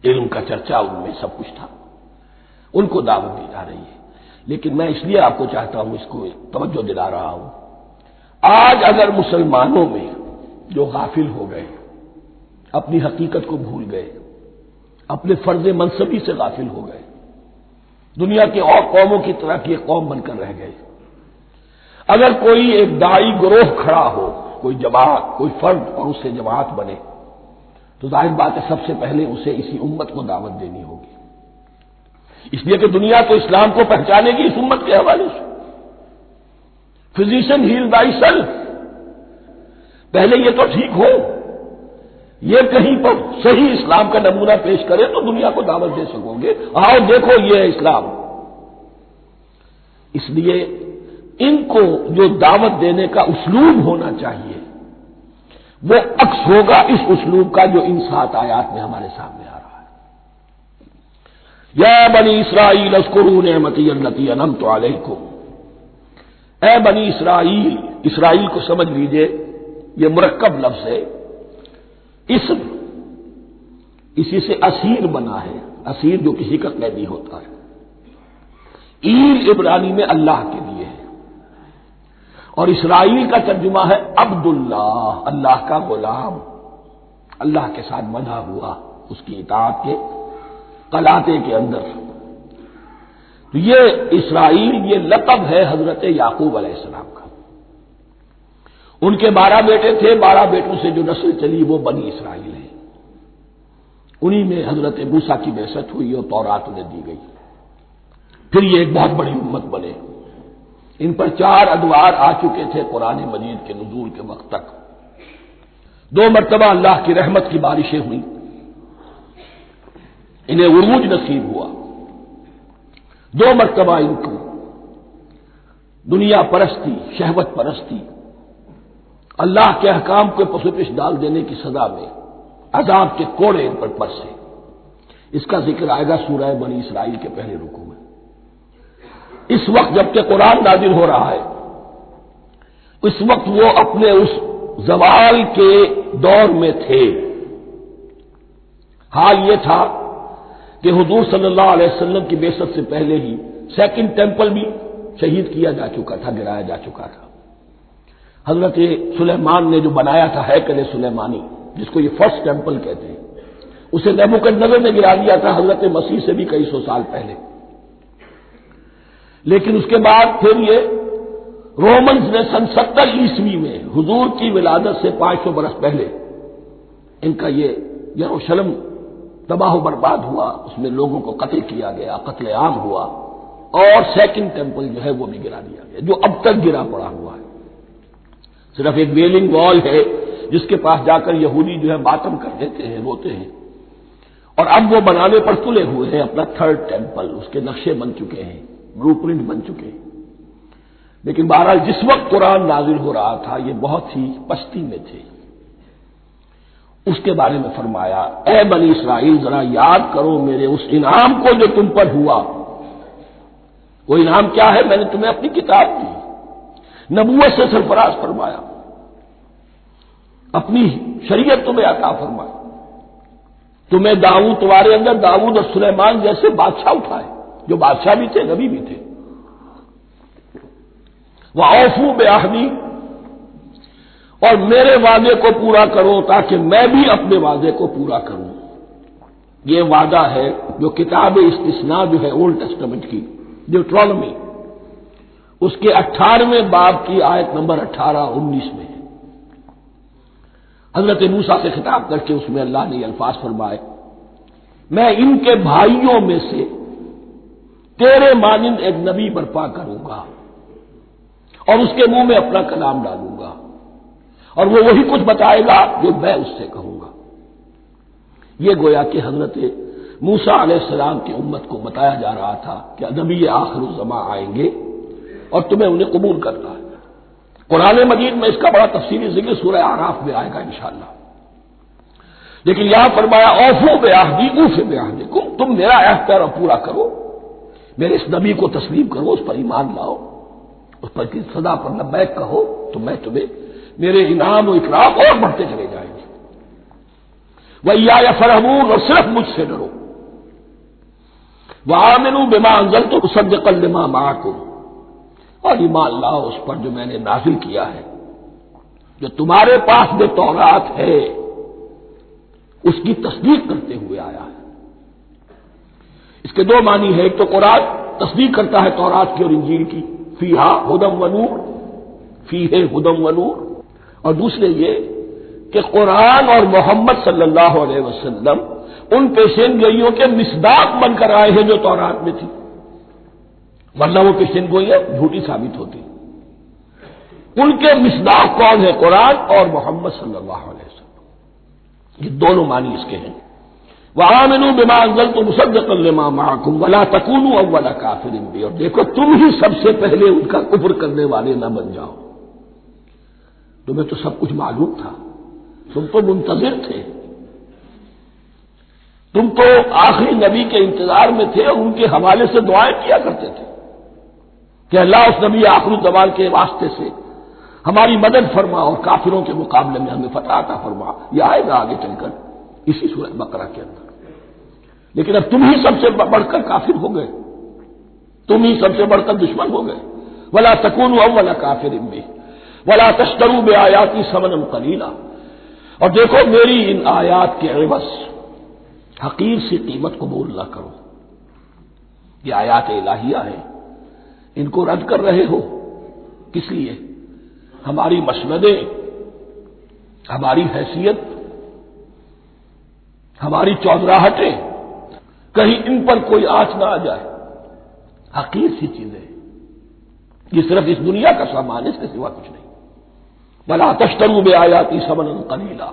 Speaker 1: علم کا چرچا ان میں، سب کچھ تھا، ان کو دعوت دی جا رہی ہے۔ لیکن میں اس لیے آپ کو چاہتا ہوں، اس کو توجہ دلا رہا ہوں، آج اگر مسلمانوں میں جو غافل ہو گئے، اپنی حقیقت کو بھول گئے، اپنے فرض منصبی سے غافل ہو گئے، دنیا کے اور قوموں کی طرح کی ایک قوم بن کر رہ گئے، اگر کوئی ایک داعی گروہ کھڑا ہو، کوئی جماعت، کوئی فرد، اور اس سے جماعت بنے، تو ظاہر بات ہے سب سے پہلے اسے اسی امت کو دعوت دینی ہوگی، اس لیے کہ دنیا تو اسلام کو پہچانے گی اس امت کے حوالے سے۔ فزیشین ہیل بائی سیلف، پہلے یہ تو ٹھیک ہو، یہ کہیں پر صحیح اسلام کا نمونہ پیش کرے تو دنیا کو دعوت دے سکو گے، آؤ دیکھو یہ ہے اسلام۔ اس لیے ان کو جو دعوت دینے کا اسلوب ہونا چاہیے وہ عکس ہوگا اس اسلوب کا جو ان 7 آیات میں ہمارے سامنے آ رہا ہے۔ یا بنی اسرائیل اذکروا نعمتی التی انعمت علیکم، اے بنی اسرائیل، اسرائیل کو سمجھ لیجئے، یہ مرکب لفظ ہے، اسم، اسی سے اسیر بنا ہے، اسیر جو کسی کا قیدی ہوتا ہے۔ ایل عبرانی میں اللہ کے لیے ہے، اور اسرائیل کا ترجمہ ہے عبداللہ، اللہ کا غلام، اللہ کے ساتھ بندھا ہوا اس کی اطاعت کے قلاتے کے اندر۔ تو یہ اسرائیل یہ لقب ہے حضرت یعقوب علیہ السلام کا۔ ان کے 12 بیٹے تھے، 12 بیٹوں سے جو نسل چلی وہ بنی اسرائیل ہے، انہی میں حضرت موسیٰ کی بعثت ہوئی اور تورات انہیں دی گئی، پھر یہ ایک بہت بڑی امت بنے۔ ان پر 4 ادوار آ چکے تھے قرآن مجید کے نزول کے وقت تک، 2 مرتبہ اللہ کی رحمت کی بارشیں ہوئیں، انہیں عروج نصیب ہوا، 2 مرتبہ ان کو دنیا پرستی، شہوت پرستی، اللہ کے احکام کو پسپش ڈال دینے کی سزا میں عذاب کے کوڑے ان پر برسے۔ اس کا ذکر آئے گا سورہ بنی اسرائیل کے پہلے رکوع میں۔ اس وقت جب کہ قرآن نازل ہو رہا ہے، اس وقت وہ اپنے اس زوال کے دور میں تھے۔ حال یہ تھا کہ حضور صلی اللہ علیہ وسلم کی بعثت سے پہلے ہی 2nd ٹیمپل بھی شہید کیا جا چکا تھا، گرایا جا چکا تھا۔ حضرت سلیمان نے جو بنایا تھا ہیکل سلیمانی، جس کو یہ 1st ٹیمپل کہتے ہیں، اسے نیبوکدنیزر نے گرا دیا تھا حضرت مسیح سے بھی کئی 100 سال پہلے۔ لیکن اس کے بعد پھر یہ رومنز نے سن 70 عیسوی میں حضور کی ولادت سے 500 برس پہلے ان کا یہ یروشلم تباہ و برباد ہوا، اس میں لوگوں کو قتل کیا گیا، قتل عام ہوا، اور 2nd ٹیمپل جو ہے وہ بھی گرا دیا گیا، جو اب تک گرا پڑا ہوا ہے۔ صرف ایک ویلنگ وال ہے جس کے پاس جا کر یہودی جو ہے ماتم کر دیتے ہیں، روتے ہیں، اور اب وہ بنانے پر تلے ہوئے ہیں اپنا 3rd ٹیمپل، اس کے نقشے بن چکے ہیں، بلو پرنٹ بن چکے ہیں۔ لیکن بہرحال جس وقت قرآن نازل ہو رہا تھا یہ بہت ہی پستی میں تھے، اس کے بارے میں فرمایا اے بنی اسرائیل ذرا یاد کرو میرے اس انعام کو جو تم پر ہوا. وہ انعام کیا ہے؟ میں نے تمہیں اپنی کتاب دی، نبوت سے سرفراز فرمایا، اپنی شریعت تمہیں عطا فرمائی، تمہیں داؤد، تمہارے اندر داؤد اور سلیمان جیسے بادشاہ اٹھائے جو بادشاہ بھی تھے، نبی بھی تھے. وَأَوْفُوا بِعَهْدِي، اور میرے وعدے کو پورا کرو تاکہ میں بھی اپنے وعدے کو پورا کروں. یہ وعدہ ہے جو کتاب استثناء جو ہے اولڈ ٹیسٹمنٹ کی، ڈیوٹرانومی، اس کے 18ویں باب کی آیت نمبر 18-19 میں ہے. حضرت موسیٰ سے خطاب کر کے اس میں اللہ نے یہ الفاظ فرمائے میں ان کے بھائیوں میں سے تیرے مانند ایک نبی برپا کروں گا اور اس کے منہ میں اپنا کلام ڈالوں گا اور وہ وہی کچھ بتائے گا جو میں اس سے کہوں گا. یہ گویا کہ حضرت موسیٰ علیہ السلام کی امت کو بتایا جا رہا تھا کہ نبی آخر الزماں آئیں گے اور تمہیں انہیں قبول کرنا ہے. قرآن مجید میں اس کا بڑا تفصیلی ذکر سورہ اعراف میں آئے گا انشاءاللہ. لیکن یہاں فرمایا اوفوا بعہدی اوفِ بعہدکم، تم میرا عہد پیرا پورا کرو، میرے اس نبی کو تسلیم کرو، اس پر ایمان لاؤ، اس پر کی صدا پر لبیک کہو تو میں تمہیں میرے انعام و اکرام اور بڑھتے چلے جائیں گے. وَإِيَّایَ فَارْہَبُونْ، اور صرف مجھ سے ڈرو. وَآمِنُوا بِمَا أَنزَلْتُ مُصَدِّقًا لِمَا مَعَكُمْ، اور ایمان لاؤ اس پر جو میں نے نازل کیا ہے، جو تمہارے پاس جو تورات ہے اس کی تصدیق کرتے ہوئے آیا ہے. اس کے دو معنی ہے، ایک تو قرآن تصدیق کرتا ہے تورات کی اور انجیل کی، فیہا ھدی ونور، فیہ ھدی ونور، اور دوسرے یہ کہ قرآن اور محمد صلی اللہ علیہ وسلم ان پیشین گوئیوں کے مصداق بن کر آئے ہیں جو تورات میں تھی، ورنہ وہ پیشین گوئیاں جھوٹی ثابت ہوتی. ان کے مصداق کون ہے؟ قرآن اور محمد صلی اللہ علیہ وسلم. یہ دونوں معنی اس کے ہیں. وَآمِنُوا بِمَا أَنزَلْتُ مُصَدِّقًا لِمَا مَعَكُمْ وَلَا تَكُونُوا أَوَّلَ كَافِرٍ بِهِ، اور دیکھو تم ہی سب سے پہلے ان کا کفر کرنے والے نہ بن جاؤ. تمہیں تو سب کچھ معلوم تھا، تم تو منتظر تھے، تم تو آخری نبی کے انتظار میں تھے اور ان کے حوالے سے دعائیں کیا کرتے تھے کہ اللہ اس نبی آخری زمان کے واسطے سے ہماری مدد فرما اور کافروں کے مقابلے میں ہمیں فتح عطا فرما. یہ آئے گا آگے چل کر اسی سورہ بقرہ کے اندر. لیکن اب تم ہی سب سے بڑھ کر کافر ہو گئے، تم ہی سب سے بڑھ کر دشمن ہو گئے. وَلَا تَكُونُوا أَوَّلَ كَافِرٍ بِهِ وَلَا تَشْتَرُوا بِآيَاتِي ثَمَنًا قَلِيلًا، اور دیکھو میری ان آیات کے عوض حقیر سی قیمت قبول نہ کرو. یہ آیات الہیہ ہیں، ان کو رد کر رہے ہو کس لیے؟ ہماری مسندیں، ہماری حیثیت، ہماری چودراہٹیں، کہیں ان پر کوئی آنچ نہ آ جائے. حقیر سی چیزیں، یہ صرف اس دنیا کا سامان، اس کے سوا کچھ نہیں. وَلَا تَشْتَرُوا بِآيَاتِي ثَمَنًا قَلِيلًا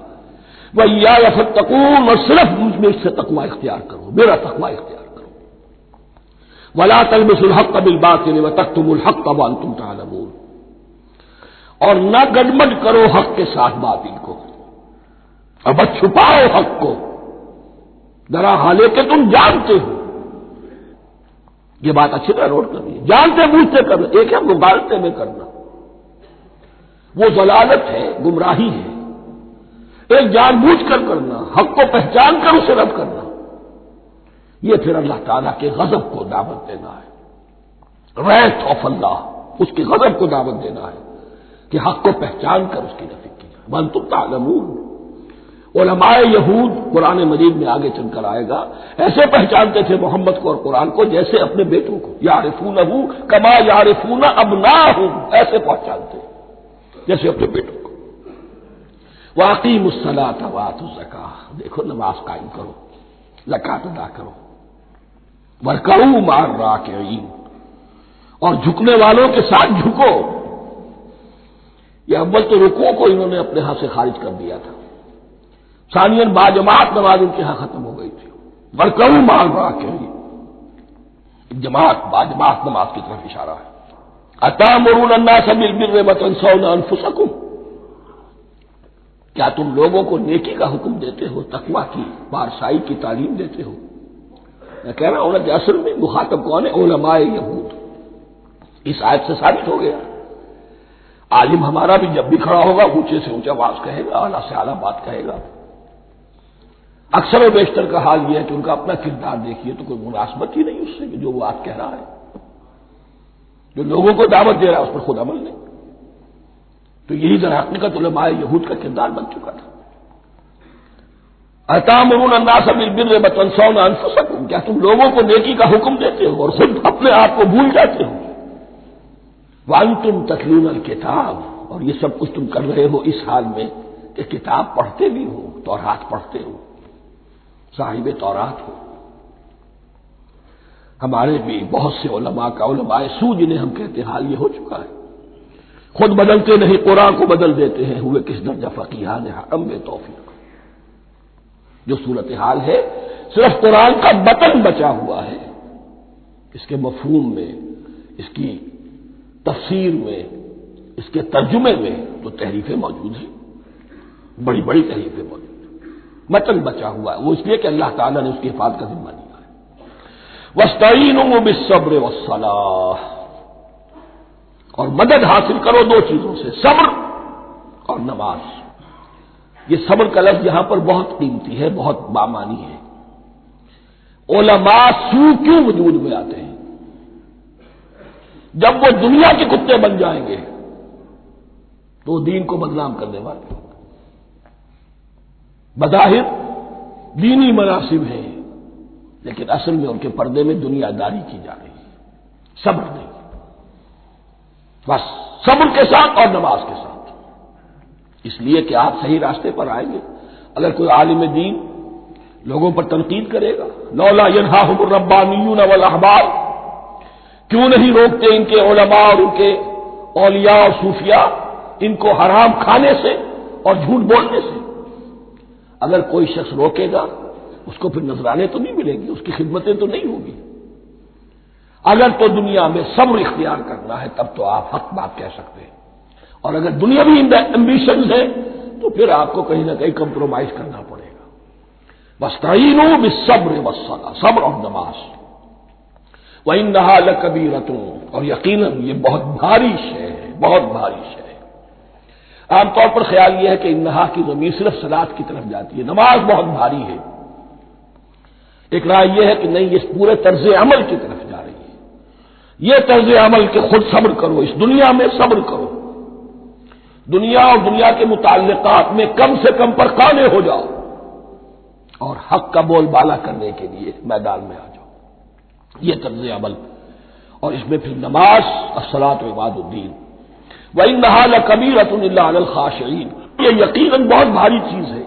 Speaker 1: وَإِيَّایَ فَاتَّقُونِ، اور صرف مجھ میں سے تقوی اختیار کرو، میرا تقوی اختیار کرو. وَلَا تَلْبِسُوا الْحَقَّ بِالْبَاطِلِ وَتَكْتُمُوا الْحَقَّ وَأَنْتُمْ تَعْلَمُونَ، اور نہ گڑبڑ کرو حق کے ساتھ باطل کو، اور بس چھپاؤ حق کو ذرا حالے کہ تم جانتے ہو. یہ بات اچھی طرح نوٹ کرنی ہے. جانتے بوجھتے کرنا، ایک ہے مغالطے میں کرنا، وہ ضلالت ہے، گمراہی ہے. ایک جان بوجھ کر کرنا، حق کو پہچان کر اسے رد کرنا، یہ پھر اللہ تعالیٰ کے غضب کو دعوت دینا ہے. wrath of اللہ، اس کے غضب کو دعوت دینا ہے کہ حق کو پہچان کر اس کی نفی کی جائے. وَأَنْتُمْ تَعْلَمُونَ. علماء یہود قرآن مجید میں آگے چل کر آئے گا ایسے پہچانتے تھے محمد کو اور قرآن کو جیسے اپنے بیٹوں کو، یعرفونہ کما یعرفون ابناہم، ایسے پہچانتے جیسے اپنے بیٹوں کو. وَأَقِیمُوا الصَّلَاةَ وَآتُوا الزَّکَاةَ، دیکھو نماز قائم کرو، زکات ادا کرو. وَارْکَعُوا مَعَ الرَّاکِعِینَ، اور جھکنے والوں کے ساتھ جھکو. یہ اول تو رکوع کو انہوں نے اپنے ہاں سے خارج کر دیا تھا، ثانیاً باجماعت نماز ان کے ہاں ختم ہو گئی تھی. وَارْکَعُوا مَعَ الرَّاکِعِینَ، جماعت باجماعت نماز کی طرف اشارہ ہے. أَتَأْمُرُونَ النَّاسَ بِالْبِرِّ وَتَنْسَوْنَ أَنفُسَكُمْ، کیا تم لوگوں کو نیکی کا حکم دیتے ہو، تقویٰ کی، پارسائی کی تعلیم دیتے ہو؟ میں کہہ رہا ہوں نا کہ اصل میں مخاطب کون ہے؟ علماء یہود۔ اس آیت سے ثابت ہو گیا عالم ہمارا بھی جب بھی کھڑا ہوگا اونچے سے اونچا آواز کہے گا، اعلیٰ سے اعلیٰ بات کہے گا۔ اکثر و بیشتر کا حال یہ ہے کہ ان کا اپنا کردار دیکھیے تو کوئی مناسبت ہی نہیں اس سے کہ جو وہ بات کہہ رہا ہے، جو لوگوں کو دعوت دے رہا ہے اس پر خود عمل نہیں۔ تو یہی در حقیقت علماء یہود کا کردار بن چکا تھا۔ اتامرون الناس بالبر وتنسون انفسکم، کیا تم لوگوں کو نیکی کا حکم دیتے ہو اور خود اپنے آپ کو بھول جاتے ہو؟ وانتم تتلون الکتاب، اور یہ سب کچھ تم کر رہے ہو اس حال میں کہ کتاب پڑھتے بھی ہو، تورات پڑھتے ہو، صاحب تورات ہو۔ ہمارے بھی بہت سے علماء کا علماء سو جنہیں ہم کہتے ہیں حال یہ ہو چکا ہے، خود بدلتے نہیں قرآن کو بدل دیتے ہیں، ہوئے کس درجہ فقیہان حرم بے توفیق۔ جو صورتحال ہے صرف قرآن کا متن بچا ہوا ہے، اس کے مفہوم میں، اس کی تفسیر میں، اس کے ترجمے میں تو تحریفیں موجود ہیں، بڑی بڑی تحریفیں موجود ہیں، متن بچا ہوا ہے، وہ اس لیے کہ اللہ تعالیٰ نے اس کی حفاظت کا ذمہ لیا ہے۔ وَاسْتَعِینُوا بِالصَّبْرِ وَالصَّلَاةِ، اور مدد حاصل کرو دو چیزوں سے، صبر اور نماز۔ یہ صبر کا لفظ یہاں پر بہت قیمتی ہے، بہت بامانی ہے۔ علماء سو کیوں وجود میں آتے ہیں؟ جب وہ دنیا کے کتے بن جائیں گے تو دین کو بدنام کرنے والے ہوں گے۔ بظاہر دینی مناسب ہیں لیکن اصل میں ان کے پردے میں دنیا داری کی جا رہی ہے، صبر نہیں، بس صبر کے ساتھ اور نماز کے ساتھ، اس لیے کہ آپ صحیح راستے پر آئیں گے۔ اگر کوئی عالم دین لوگوں پر تنقید کرے گا، لولا ینہاہم الربانیون والاحبار، کیوں نہیں روکتے ان کے علماء اور ان کے اولیاء اور صوفیاء ان کو حرام کھانے سے اور جھوٹ بولنے سے؟ اگر کوئی شخص روکے گا اس کو پھر نذرانے تو نہیں ملیں گی، اس کی خدمتیں تو نہیں ہوگی۔ اگر تو دنیا میں صبر اختیار کرنا ہے تب تو آپ حق بات کہہ سکتے ہیں، اور اگر دنیاوی ایمبیشنز ہے تو پھر آپ کو کہیں نہ کہیں کمپرومائز کرنا پڑے گا۔ وَاسْتَعِینُوا بِالصَّبْرِ وَالصَّلَاةِ، صبر اور نماز۔ وَإِنَّهَا لَكَبِیرَةٌ، اور یقیناً یہ بہت بھاری شے ہے، بہت بھاری شے ہے۔ عام طور پر خیال یہ ہے کہ انہا کی ضمیر صرف صلاۃ کی طرف جاتی ہے، نماز بہت بھاری ہے۔ ایک رائے یہ ہے کہ نہیں، یہ پورے طرز عمل کی طرف جا رہی ہے، یہ طرز عمل کہ خود صبر کرو، اس دنیا میں صبر کرو، دنیا اور دنیا کے متعلقات میں کم سے کم پر قانے ہو جاؤ اور حق کا بول بالا کرنے کے لیے میدان میں آ جاؤ، یہ طرز عمل۔ اور اس میں پھر نماز، الصلاۃ وعماد الدین۔ وَإِنَّهَا لَكَبِیرَةٌ إِلَّا عَلَى الْخَاشِعِینَ، یہ یقیناً بہت بھاری چیز ہے،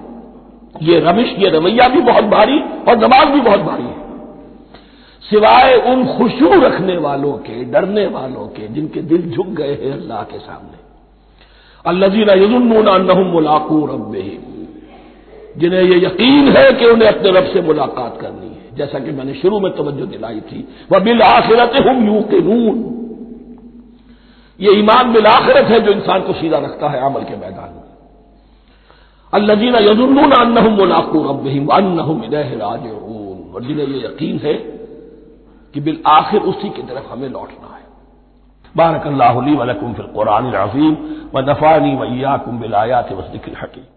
Speaker 1: یہ روش، یہ رویہ بھی بہت بھاری اور نماز بھی بہت بھاری ہے، سوائے ان خشوع رکھنے والوں کے، ڈرنے والوں کے، جن کے دل جھک گئے ہیں اللہ کے سامنے۔ الذین یظنون انہم ملاقو ربہم، جنہیں یہ یقین ہے کہ انہیں اپنے رب سے ملاقات کرنی ہے، جیسا کہ میں نے شروع میں توجہ دلائی تھی، وبالآخرۃ ہم یوقنون، یہ ایمان بالآخرت ہے جو انسان کو سیدھا رکھتا ہے عمل کے میدان میں۔ الذین یظنون انہم ملاقو ربہم وانہم الیہ راجعون، اور جنہیں یہ یقین ہے کہ بالآخر اسی کی طرف ہمیں لوٹنا ہے۔ بارک اللہ لی ولکم فی القرآن العظیم ونفعنی وإیاکم بالآیات والذکر الحکیم۔